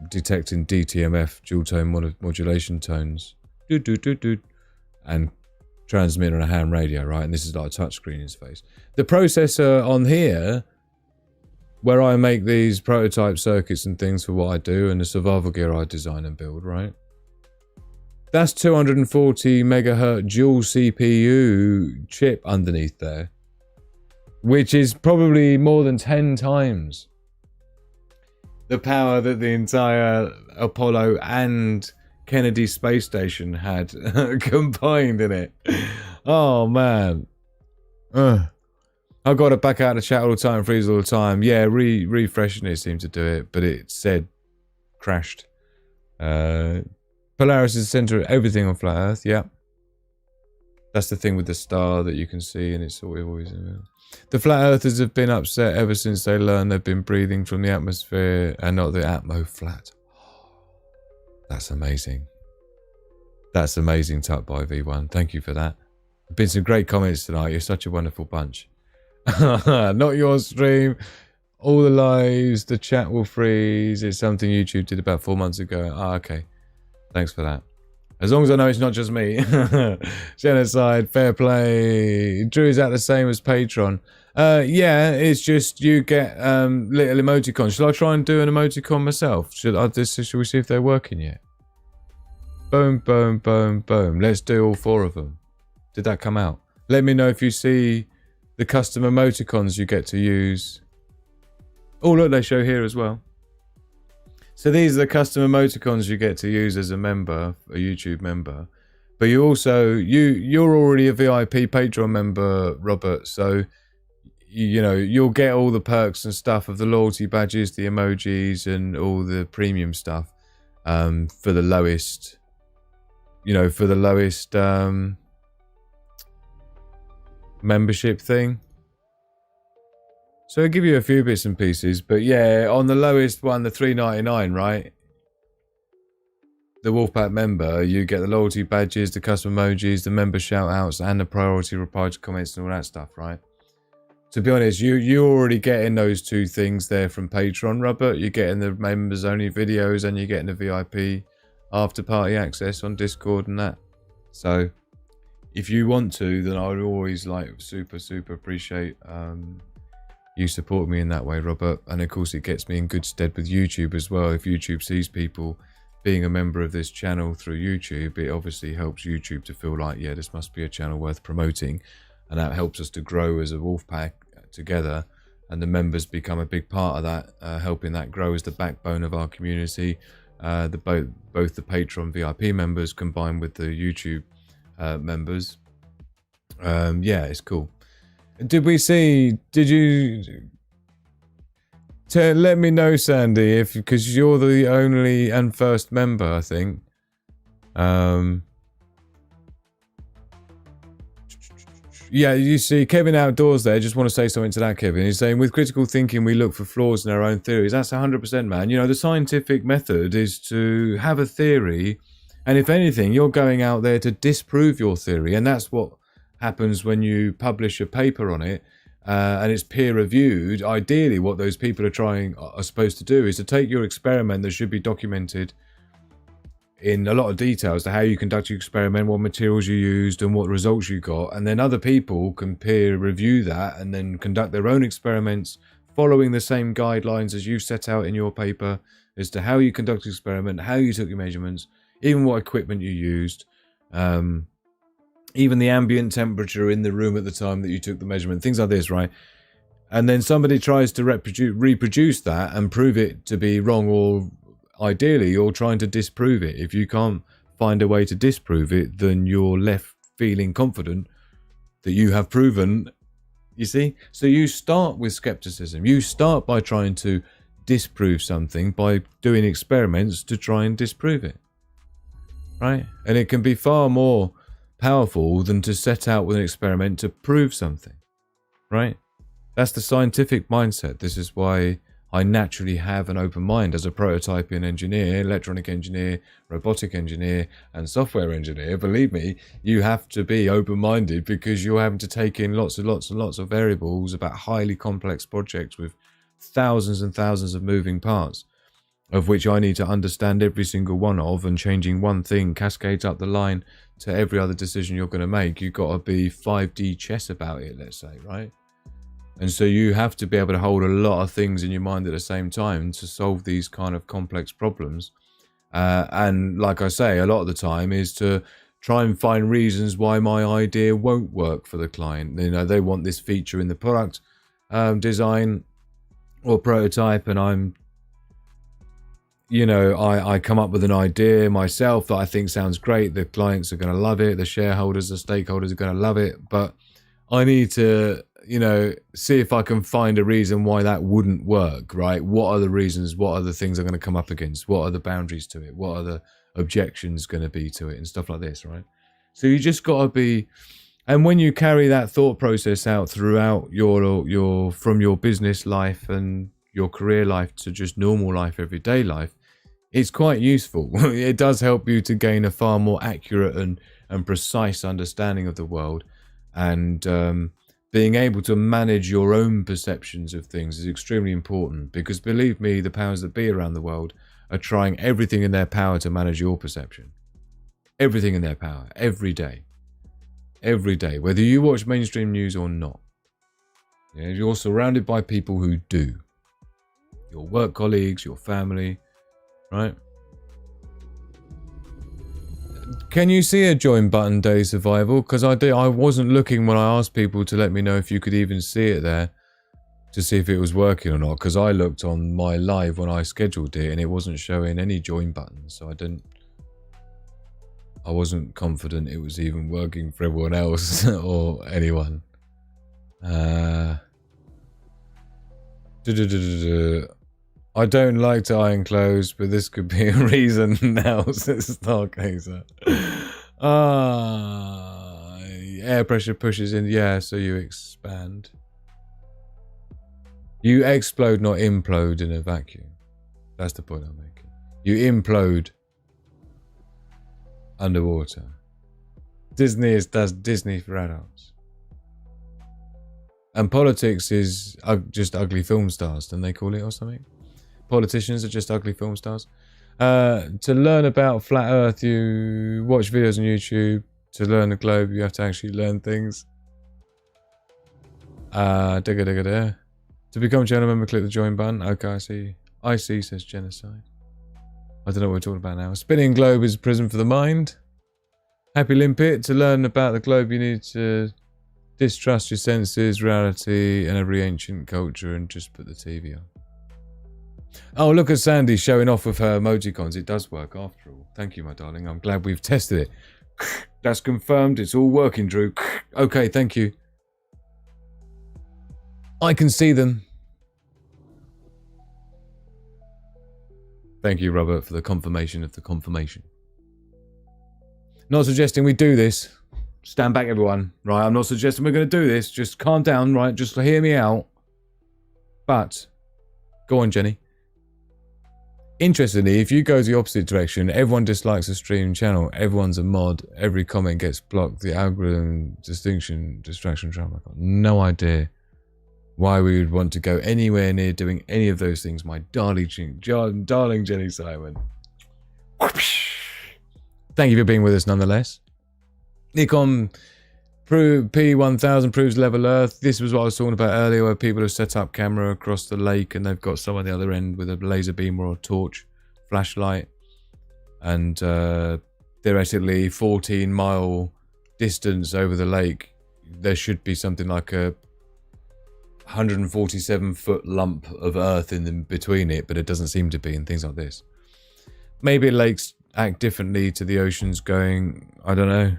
detecting DTMF, dual tone modulation tones, and transmit on a ham radio, right? And this is like a touchscreen interface. The processor on here, where I make these prototype circuits and things for what I do and the survival gear I design and build, right? That's 240 megahertz dual CPU chip underneath there, which is probably more than 10 times the power that the entire Apollo and Kennedy space station had combined in it. Oh, man. I got to back out of chat all the time, freeze all the time. Yeah, refreshing it seemed to do it, but it said crashed. Polaris is the center of everything on flat Earth. Yeah, that's the thing with the star that you can see, and it's always. The flat earthers have been upset ever since they learned they've been breathing from the atmosphere and not the atmo flat. That's amazing. That's amazing, Tuck by V1. Thank you for that. There've been some great comments tonight. You're such a wonderful bunch. Not your stream. All the lives, the chat will freeze. It's something YouTube did about 4 months ago. Ah, okay. Thanks for that. As long as I know it's not just me. Genocide, fair play. Drew, is that the same as Patreon? Yeah, it's just you get little emoticons. Shall I try and do an emoticon myself? Should we see if they're working yet? Boom, boom, boom, boom. Let's do all 4 of them. Did that come out? Let me know if you see the custom emoticons you get to use. Oh, look, they show here as well. So these are the custom emoticons you get to use as a member, a YouTube member. But you also, you're already a VIP Patreon member, Robert. So, you know, you'll get all the perks and stuff of the loyalty badges, the emojis, and all the premium stuff for the lowest, you know, for the lowest membership thing. So I'll give you a few bits and pieces, but yeah, on the lowest one, the $3.99, right? The Wolfpack member, you get the loyalty badges, the custom emojis, the member shout-outs, and the priority reply to comments and all that stuff, right? To be honest, you're already getting those 2 things there from Patreon, Robert. You're getting the members-only videos, and you're getting the VIP after-party access on Discord and that. So, if you want to, then I would always, like, super appreciate you support me in that way, Robert. And of course it gets me in good stead with YouTube as well. If YouTube sees people being a member of this channel through YouTube, it obviously helps YouTube to feel like, yeah, this must be a channel worth promoting, and that helps us to grow as a wolf pack together, and the members become a big part of that, helping that grow as the backbone of our community. Both the Patreon VIP members combined with the YouTube members. Yeah, it's cool. Did you let me know, Sandy, because you're the only and first member, I think. Yeah, you see Kevin Outdoors there. Just want to say something to that, Kevin. He's saying, with critical thinking, we look for flaws in our own theories. That's 100%, man. You know, the scientific method is to have a theory, and if anything, you're going out there to disprove your theory, and that's what happens when you publish a paper on it and it's peer reviewed. Ideally, what those people are supposed to do is to take your experiment that should be documented in a lot of detail as to how you conduct your experiment, what materials you used, and what results you got, and then other people can peer review that and then conduct their own experiments following the same guidelines as you set out in your paper as to how you conduct the experiment, how you took your measurements, even what equipment you used, even the ambient temperature in the room at the time that you took the measurement, things like this, right? And then somebody tries to reproduce that and prove it to be wrong, or ideally you're trying to disprove it. If you can't find a way to disprove it, then you're left feeling confident that you have proven, you see? So you start with skepticism. You start by trying to disprove something by doing experiments to try and disprove it, right? And it can be far more powerful than to set out with an experiment to prove something, right? That's the scientific mindset. This is why I naturally have an open mind as a prototyping engineer, electronic engineer, robotic engineer, and software engineer. Believe me, you have to be open-minded because you're having to take in lots of variables about highly complex projects with thousands and thousands of moving parts. of which I need to understand every single one of, and changing one thing cascades up the line to every other decision you're going to make. You've got to be 5D chess about it, let's say, right? And so you have to be able to hold a lot of things in your mind at the same time to solve these kind of complex problems. And like I say, a lot of the time is to try and find reasons why my idea won't work for the client. You know, they want this feature in the product design or prototype, and I'm, you know, I come up with an idea myself that I think sounds great. The clients are going to love it. The shareholders, the stakeholders are going to love it. But I need to, you know, see if I can find a reason why that wouldn't work, right? What are the reasons? What are the things I'm going to come up against? What are the boundaries to it? What are the objections going to be to it and stuff like this, right? So you just got to be, and when you carry that thought process out throughout your from your business life and your career life to just normal life, everyday life, it's quite useful. It does help you to gain a far more accurate and precise understanding of the world, and being able to manage your own perceptions of things is extremely important, because believe me, the powers that be around the world are trying everything in their power to manage your perception. Everything in their power, every day. Every day, whether you watch mainstream news or not. Yeah, you're surrounded by people who do. Your work colleagues, your family, right? Can you see a join button, Day Survival? Because I wasn't looking when I asked people to let me know if you could even see it there, to see if it was working or not. Because I looked on my live when I scheduled it and it wasn't showing any join buttons, so I wasn't confident it was even working for everyone else or anyone. I don't like to iron clothes, but this could be a reason now, says Stargazer. Air pressure pushes in, yeah, so you expand. You explode, not implode in a vacuum. That's the point I'm making. You implode underwater. Disney does Disney for adults. And politics is just ugly film stars, don't they call it, or something? Politicians are just ugly film stars. To learn about flat earth, you watch videos on YouTube. To learn the globe, you have to actually learn things. To become channel member, click the join button. Okay, I see, says Genocide. I don't know what we're talking about now. Spinning globe is a prison for the mind. Happy Limpet. To learn about the globe, you need to distrust your senses, reality, and every ancient culture, and just put the TV on. Oh, look at Sandy showing off with her emoticons. It does work after all. Thank you, my darling. I'm glad we've tested it. That's confirmed. It's all working, Drew. Okay, thank you. I can see them. Thank you, Robert, for the confirmation of the confirmation. Not suggesting we do this. Stand back, everyone. Right, I'm not suggesting we're going to do this. Just calm down, right? Just hear me out. But, go on, Jenny. Interestingly, if you go the opposite direction, everyone dislikes the stream channel, everyone's a mod, every comment gets blocked, the algorithm, distraction, drama. I've got no idea why we would want to go anywhere near doing any of those things, my darling Jenny Simon. Thank you for being with us nonetheless. Nikon P1000 proves level Earth. This was what I was talking about earlier, where people have set up camera across the lake and they've got someone at the other end with a laser beam or a torch, flashlight, and theoretically 14-mile distance over the lake, there should be something like a 147-foot lump of Earth in between it, but it doesn't seem to be, and things like this. Maybe lakes act differently to the oceans going, I don't know.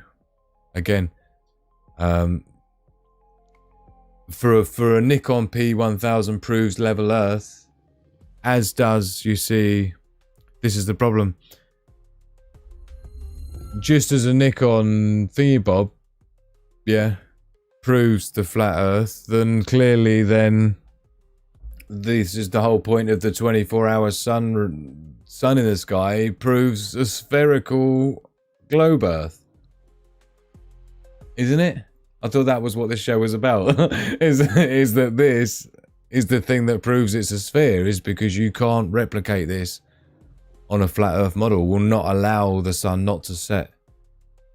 Again, for a Nikon P1000 proves level Earth, as does, you see, this is the problem. Just as a Nikon thingy-bob, yeah, proves the flat Earth, then clearly this is the whole point of the 24-hour sun in the sky, proves a spherical globe Earth. Isn't it? I thought that was what this show was about. is that this is the thing that proves it's a sphere, is because you can't replicate this on a flat Earth model will not allow the sun not to set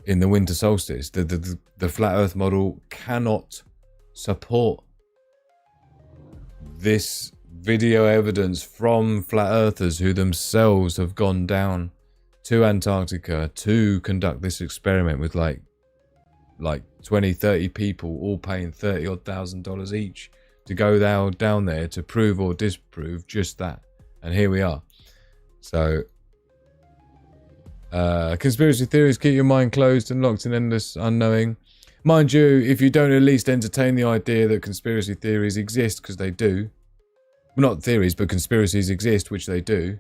in the winter solstice. The flat Earth model cannot support this video evidence from flat earthers who themselves have gone down to Antarctica to conduct this experiment with like 20, 30 people all paying $30,000 each to go down there to prove or disprove just that. And here we are. So conspiracy theories keep your mind closed and locked in endless unknowing. Mind you, if you don't at least entertain the idea that conspiracy theories exist, because they do. Well, not theories, but conspiracies exist, which they do.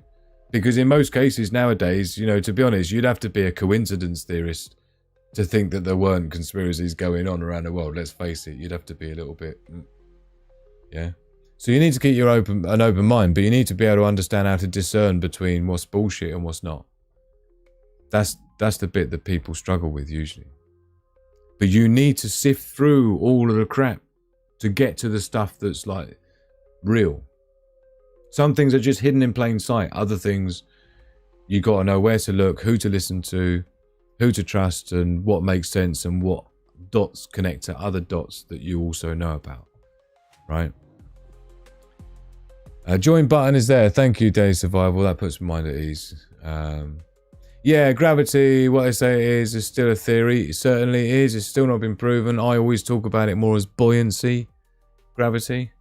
Because in most cases nowadays, you know, to be honest, you'd have to be a coincidence theorist to think that there weren't conspiracies going on around the world. Let's face it, you'd have to be a little bit, yeah. So you need to keep an open mind, but you need to be able to understand how to discern between what's bullshit and what's not. That's the bit that people struggle with usually. But you need to sift through all of the crap to get to the stuff that's like real. Some things are just hidden in plain sight. Other things, you got to know where to look, who to listen to, who to trust, and what makes sense and what dots connect to other dots that you also know about. Right? Join button is there. Thank you, Daily Survival. That puts my mind at ease. Yeah, gravity, what I say is still a theory. It certainly is. It's still not been proven. I always talk about it more as buoyancy gravity.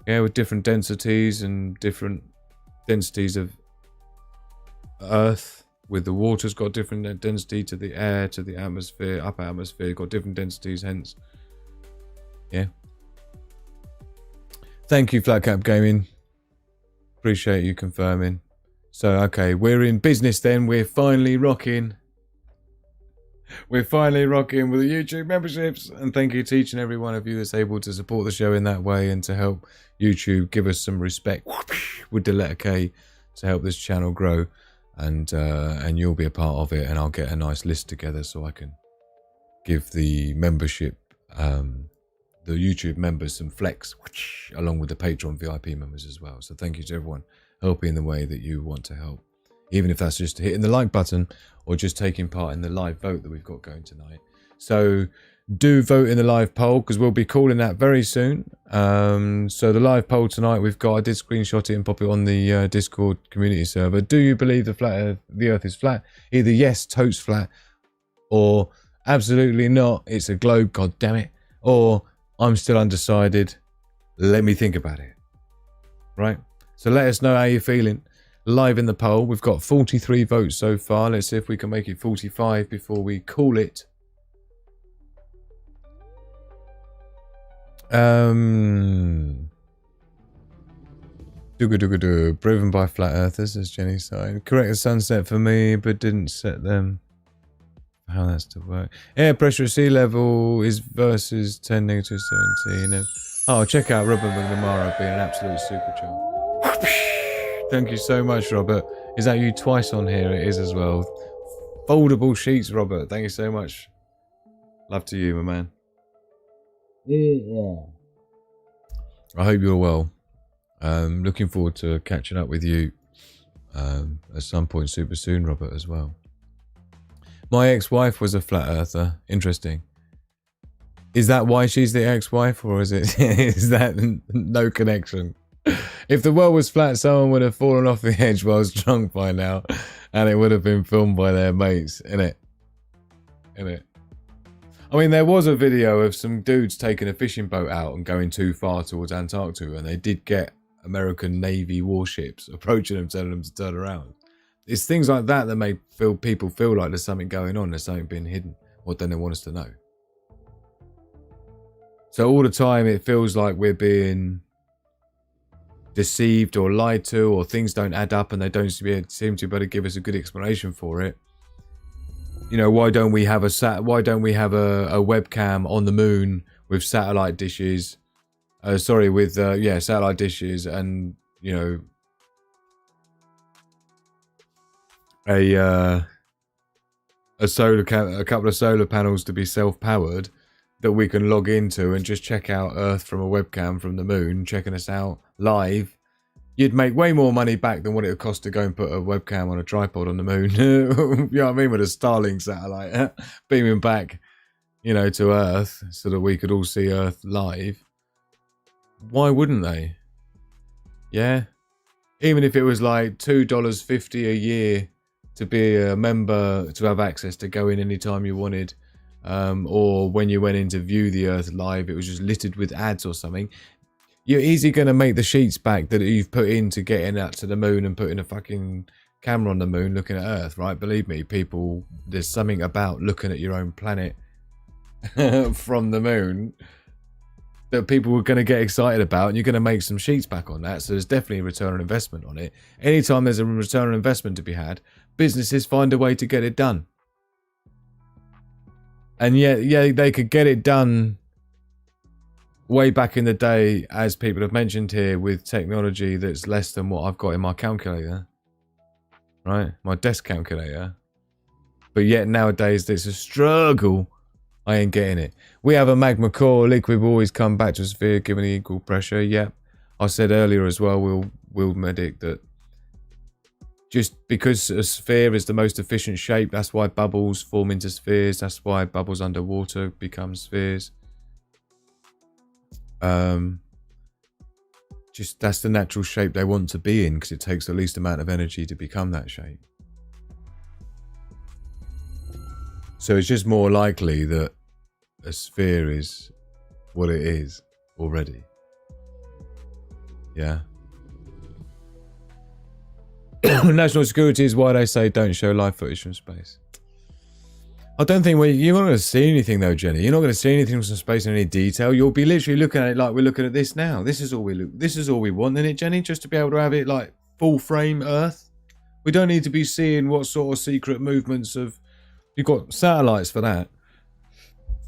Yeah, with different densities and different densities of Earth. With the water's got different density to the air, to the atmosphere, upper atmosphere, got different densities, hence. Yeah. Thank you, Flatcap Gaming. Appreciate you confirming. So, okay, we're in business then. We're finally rocking. We're finally rocking with the YouTube memberships. And thank you to each and every one of you that's able to support the show in that way and to help YouTube give us some respect with the letter K to help this channel grow. And you'll be a part of it. And I'll get a nice list together so I can give the membership, the YouTube members some flex along with the Patreon VIP members as well. So thank you to everyone helping in the way that you want to help, even if that's just hitting the like button or just taking part in the live vote that we've got going tonight. So do vote in the live poll because we'll be calling that very soon. So the live poll tonight we've got, I did screenshot it and pop it on the Discord community server. Do you believe the Earth is flat? Either yes, totes flat, or absolutely not, it's a globe, god damn it, or I'm still undecided, let me think about it. Right? So let us know how you're feeling. Live in the poll. We've got 43 votes so far. Let's see if we can make it 45 before we call it. Proven by flat earthers, as Jenny said. Correct the sunset for me, but didn't set them. How that's to work. Air pressure at sea level is versus 10 negative 17. Oh, check out Robert McNamara being an absolute supercharge. Thank you so much, Robert. Is that you twice on here? It is as well. Foldable sheets, Robert. Thank you so much. Love to you, my man. Yeah. I hope you're well. Looking forward to catching up with you at some point super soon, Robert, as well. My ex-wife was a flat earther. Interesting. Is that why she's the ex-wife, or is it is that no connection? If the world was flat, someone would have fallen off the edge while I was drunk by now, and it would have been filmed by their mates, innit? I mean, there was a video of some dudes taking a fishing boat out and going too far towards Antarctica, and they did get American Navy warships approaching them, telling them to turn around. It's things like that that make people feel like there's something going on, there's something being hidden. What don't they want us to know? So all the time it feels like we're being deceived or lied to, or things don't add up and they don't seem to be able to give us a good explanation for it. You know, why don't we have a webcam on the moon with satellite dishes? Satellite dishes, and you know, a couple of solar panels to be self-powered that we can log into and just check out Earth from a webcam from the moon, checking us out live. you'd make way more money back than what it would cost to go and put a webcam on a tripod on the moon. You know what I mean? With a Starlink satellite beaming back, you know, to Earth so that we could all see Earth live. Why wouldn't they? Yeah. Even if it was like $2.50 a year to be a member, to have access to go in anytime you wanted, or when you went in to view the Earth live, it was just littered with ads or something. You're easily going to make the sheets back that you've put into getting out to the moon and putting a fucking camera on the moon looking at Earth, right? Believe me, people, there's something about looking at your own planet from the moon that people are going to get excited about, and you're going to make some sheets back on that. So there's definitely a return on investment on it. Anytime there's a return on investment to be had, businesses find a way to get it done. And yet, yeah, they could get it done way back in the day, as people have mentioned here, with technology that's less than what I've got in my calculator, right? My desk calculator. But yet nowadays, it's a struggle. I ain't getting it. We have a magma core. Liquid will always come back to a sphere given the equal pressure. Yep. I said earlier as well, we'll medic that just because a sphere is the most efficient shape, that's why bubbles form into spheres. That's why bubbles underwater become spheres. Just that's the natural shape they want to be in, because it takes the least amount of energy to become that shape. So it's just more likely that a sphere is what it is already. Yeah. National security is why they say don't show live footage from space. I don't think you're not going to see anything though, Jenny. You're not going to see anything from space in any detail. You'll be literally looking at it like we're looking at this now. This is all we want, isn't it, Jenny? Just to be able to have it like full frame Earth. We don't need to be seeing what sort of secret movements of. You've got satellites for that.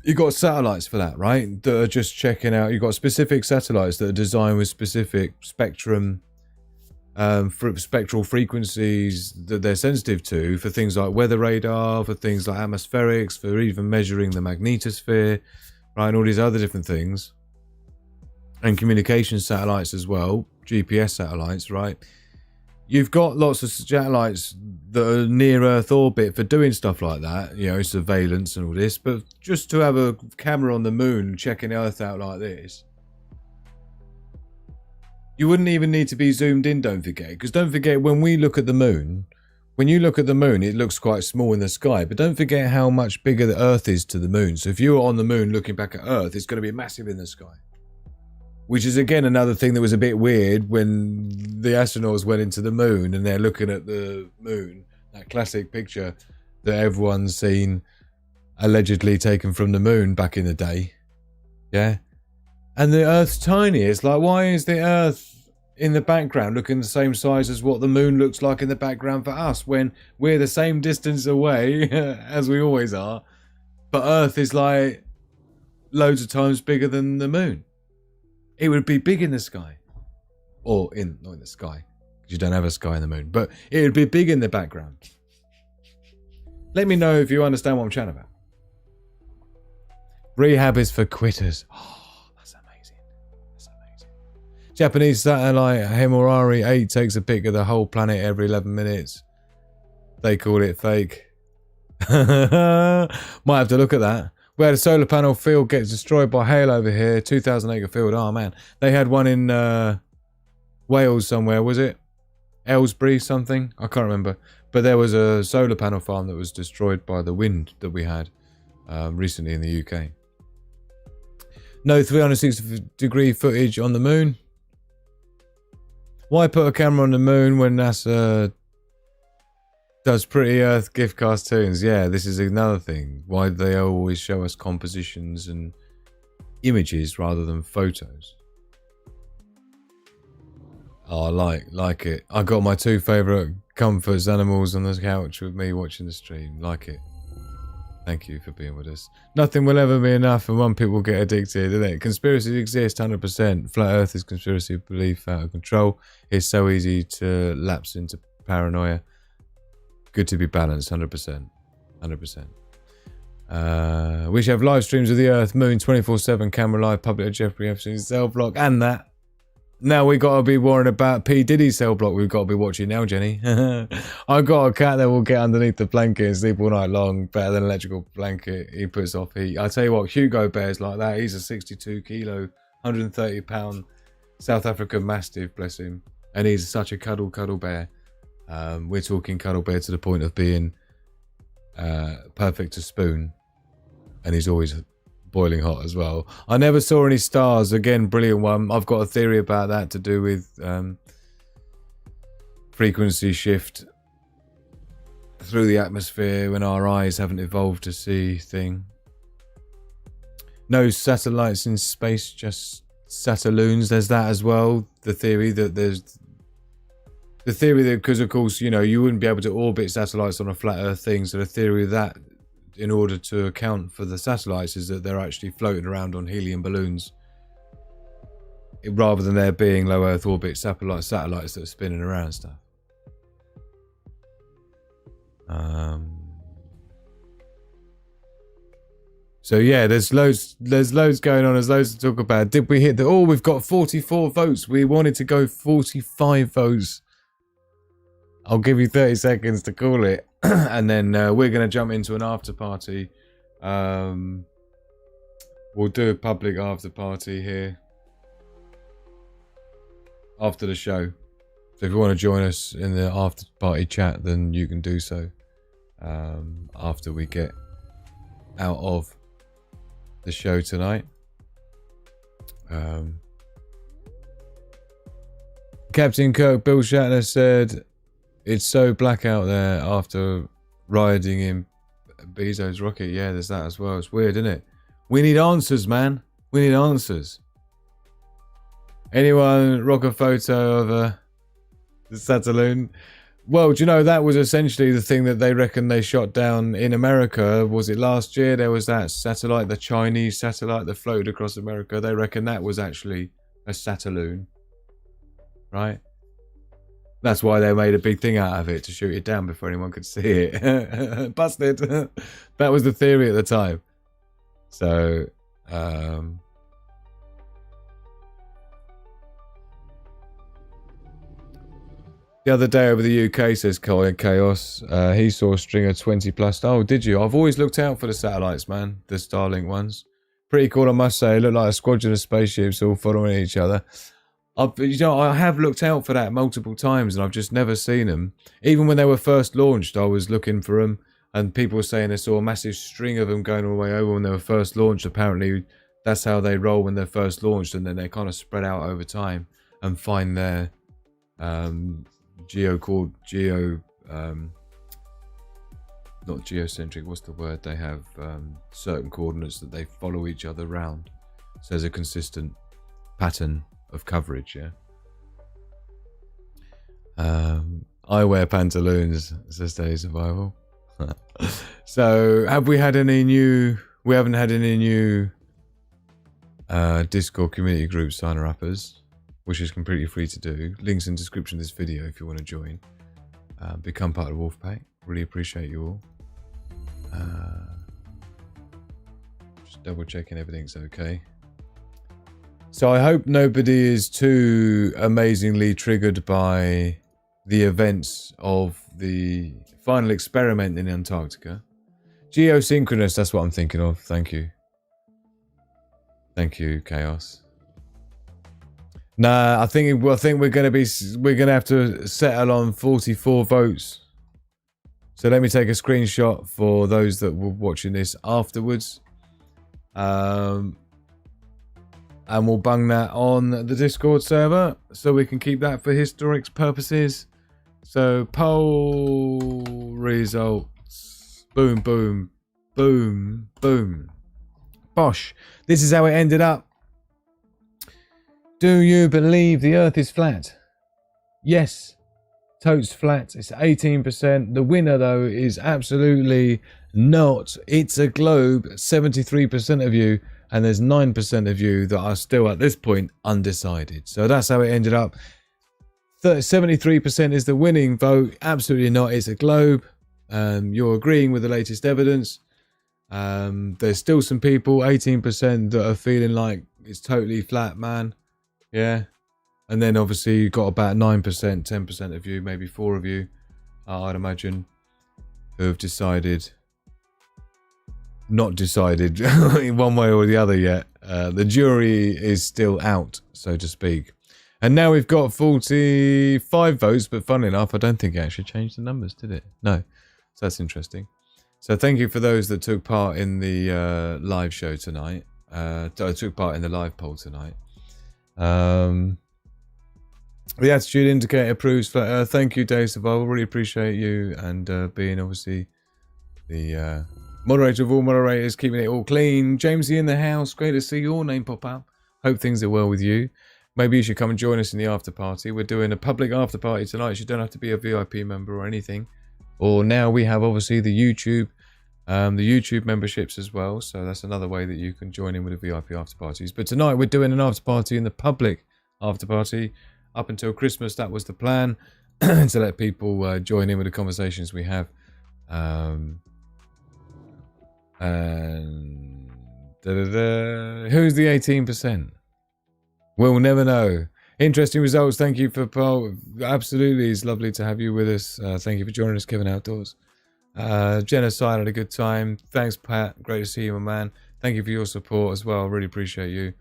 You've got satellites for that, right? That are just checking out. You've got specific satellites that are designed with specific spectrum, spectral frequencies that they're sensitive to, for things like weather radar, for things like atmospherics, for even measuring the magnetosphere, right? And all these other different things. And communication satellites as well, GPS satellites, right? You've got lots of satellites that are near Earth orbit for doing stuff like that, you know, surveillance and all this. But just to have a camera on the moon checking Earth out like this, you wouldn't even need to be zoomed in, don't forget. Because don't forget, when we look at the moon, when you look at the moon, it looks quite small in the sky. But don't forget how much bigger the Earth is to the moon. So if you were on the moon looking back at Earth, it's going to be massive in the sky. Which is, again, another thing that was a bit weird when the astronauts went into the moon and they're looking at the moon. That classic picture that everyone's seen allegedly taken from the moon back in the day. Yeah? And the Earth's tiny. It's like, why is the Earth in the background looking the same size as what the moon looks like in the background for us, when we're the same distance away, as we always are, but Earth is like loads of times bigger than the moon? It would be big in the sky. Or not in the sky, because you don't have a sky in the moon, but it would be big in the background. Let me know if you understand what I'm chatting about. Rehab is for quitters. Oh, that's amazing. That's amazing. Japanese satellite Himawari 8 takes a pic of the whole planet every 11 minutes. They call it fake. Might have to look at that. We had a solar panel field gets destroyed by hail over here. 2,000 acre field. Oh man. They had one in Wales somewhere, was it? Aylesbury something? I can't remember. But there was a solar panel farm that was destroyed by the wind that we had recently in the UK. No 360 degree footage on the moon. Why put a camera on the moon when NASA does Pretty Earth GIF cartoons? Yeah, this is another thing. Why do they always show us compositions and images rather than photos? Oh, I like it. I got my two favourite comforts animals on the couch with me watching the stream. Like it. Thank you for being with us. Nothing will ever be enough and one people get addicted, isn't it? Conspiracies exist 100%. Flat Earth is conspiracy belief out of control. It's so easy to lapse into paranoia. Good to be balanced, 100%. 100%. We should have live streams of the Earth, Moon, 24/7 camera live, public at Jeffrey Epstein's cell block, and that. Now we got to be worrying about P. Diddy's cell block we've got to be watching now, Jenny. I've got a cat that will get underneath the blanket and sleep all night long. Better than an electrical blanket. He puts off heat. I tell you what, Hugo Bear's like that. He's a 62 kilo, 130 pound South African Mastiff, bless him. And he's such a cuddle bear. We're talking cuddle bear to the point of being perfect to spoon. And he's always boiling hot as well. I never saw any stars. Again, brilliant one. I've got a theory about that to do with frequency shift through the atmosphere when our eyes haven't evolved to see thing. No satellites in space, just satelloons. There's that as well. The theory that because of course, you know, you wouldn't be able to orbit satellites on a flat earth thing. So the theory that in order to account for the satellites is that they're actually floating around on helium balloons rather than there being low earth orbit satellites that are spinning around and stuff. So yeah, there's loads going on. There's loads to talk about. Did we hit the... Oh, we've got 44 votes. We wanted to go 45 votes. I'll give you 30 seconds to call it. And then we're going to jump into an after party. We'll do a public after party here after the show. So if you want to join us in the after party chat, then you can do so after we get out of the show tonight. Captain Kirk Bill Shatner said, "It's so black out there after riding in Bezos' rocket." Yeah, there's that as well. It's weird, isn't it? We need answers, man. We need answers. Anyone rock a photo of the Satelloon? Well, do you know, that was essentially the thing that they reckon they shot down in America. Was it last year? There was that satellite, the Chinese satellite that floated across America. They reckon that was actually a Satelloon. Right? That's why they made a big thing out of it, to shoot it down before anyone could see it. Busted. That was the theory at the time. So, the other day over the UK, says Colin Chaos, he saw a string of 20 plus. Oh, did you? I've always looked out for the satellites, man. The Starlink ones. Pretty cool, I must say. It looked like a squadron of spaceships all following each other. I have looked out for that multiple times and I've just never seen them. Even when they were first launched, I was looking for them and people were saying they saw a massive string of them going all the way over when they were first launched. Apparently, that's how they roll when they're first launched, and then they kind of spread out over time and find their not geocentric, what's the word? They have certain coordinates that they follow each other around. So there's a consistent pattern of coverage, yeah. I wear pantaloons, says Day Survival. So have we had any new... We haven't had any new Discord community group signer-uppers, which is completely free to do. Links in the description of this video if you want to join. Become part of the Wolfpack. Really appreciate you all. Just double checking everything's okay. So I hope nobody is too amazingly triggered by the events of the final experiment in Antarctica. Geosynchronous, that's what I'm thinking of. Thank you. Thank you, Chaos. Nah, I think we're gonna have to settle on 44 votes. So let me take a screenshot for those that were watching this afterwards. And we'll bung that on the Discord server so we can keep that for historics purposes. So poll results. Boom, boom, boom, boom. Bosh. This is how it ended up. Do you believe the Earth is flat? Yes. Totes flat. It's 18%. The winner, though, is absolutely not. It's a globe. 73% of you. And there's 9% of you that are still, at this point, undecided. So that's how it ended up. 73% is the winning vote. Absolutely not. It's a globe. You're agreeing with the latest evidence. There's still some people, 18%, that are feeling like it's totally flat, man. Yeah. And then obviously you've got about 9%, 10% of you, maybe 4 of you, I'd imagine, who have not decided in one way or the other yet. The jury is still out, so to speak. And now we've got 45 votes, but funnily enough, I don't think it actually changed the numbers, did it? No. So that's interesting. So thank you for those that took part in the live show tonight. Took part in the live poll tonight. The attitude indicator proves flat earth. Thank you, Dave Survival. Really appreciate you and being obviously the moderator of all moderators, keeping it all clean. Jamesy in the house. Great to see your name pop up. Hope things are well with you. Maybe you should come and join us in the after party. We're doing a public after party tonight. You don't have to be a VIP member or anything. Or now we have obviously the YouTube memberships as well. So that's another way that you can join in with the VIP after parties. But tonight we're doing an after party in the public after party. Up until Christmas, that was the plan, to let people join in with the conversations we have. And who's the 18%? We'll never know. Interesting results. Thank you for poll. Absolutely, it's lovely to have you with us. Thank you for joining us, Kevin Outdoors. Genocide had a good time. Thanks, Pat. Great to see you, my man. Thank you for your support as well. Really appreciate you.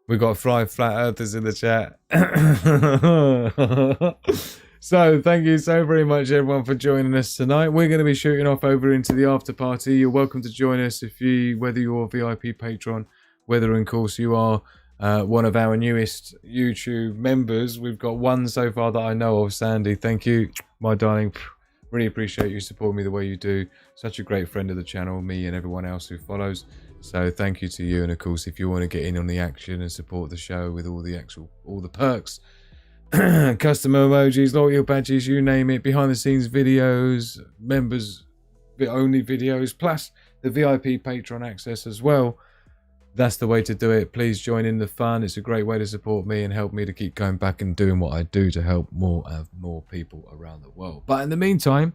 We've got 5 flat earthers in the chat. So thank you so very much, everyone, for joining us tonight. We're going to be shooting off over into the after party. You're welcome to join us whether you're a VIP patron, whether, of course, you are one of our newest YouTube members. We've got one so far that I know of. Sandy, thank you, my darling. Really appreciate you supporting me the way you do. Such a great friend of the channel, me and everyone else who follows. So thank you to you. And of course, if you want to get in on the action and support the show with all the perks, custom emojis, loyal badges, you name it, behind the scenes videos, members only videos, plus the VIP Patreon access as well. That's the way to do it. Please join in the fun. It's a great way to support me and help me to keep going back and doing what I do to help more people around the world. But in the meantime,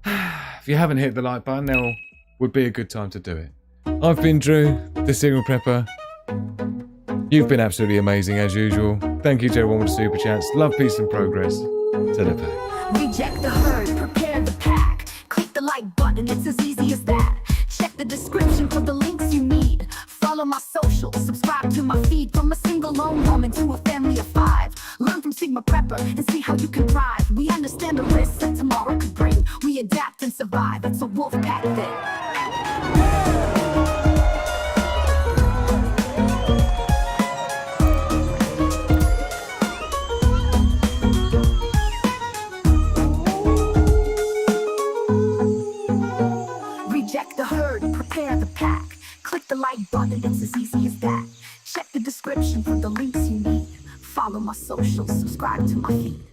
if you haven't hit the like button, now would be a good time to do it. I've been Drew, the Signal Prepper. You've been absolutely amazing as usual. Thank you to everyone with super chats. Love, peace and progress. To the pack. Reject the herd, prepare the pack. Click the like button, it's as easy as that. Check the description for the links you need. Follow my socials, subscribe to my feed. From a single lone woman to a family of 5. Learn from Sigma Prepper and see how you can thrive. We understand the risks that tomorrow could bring. We adapt and survive, it's a wolf pack thing. Reject the herd, prepare the pack. Click the like button, it's as easy as that. Check the description for the links you need. Follow my socials, subscribe to my feed.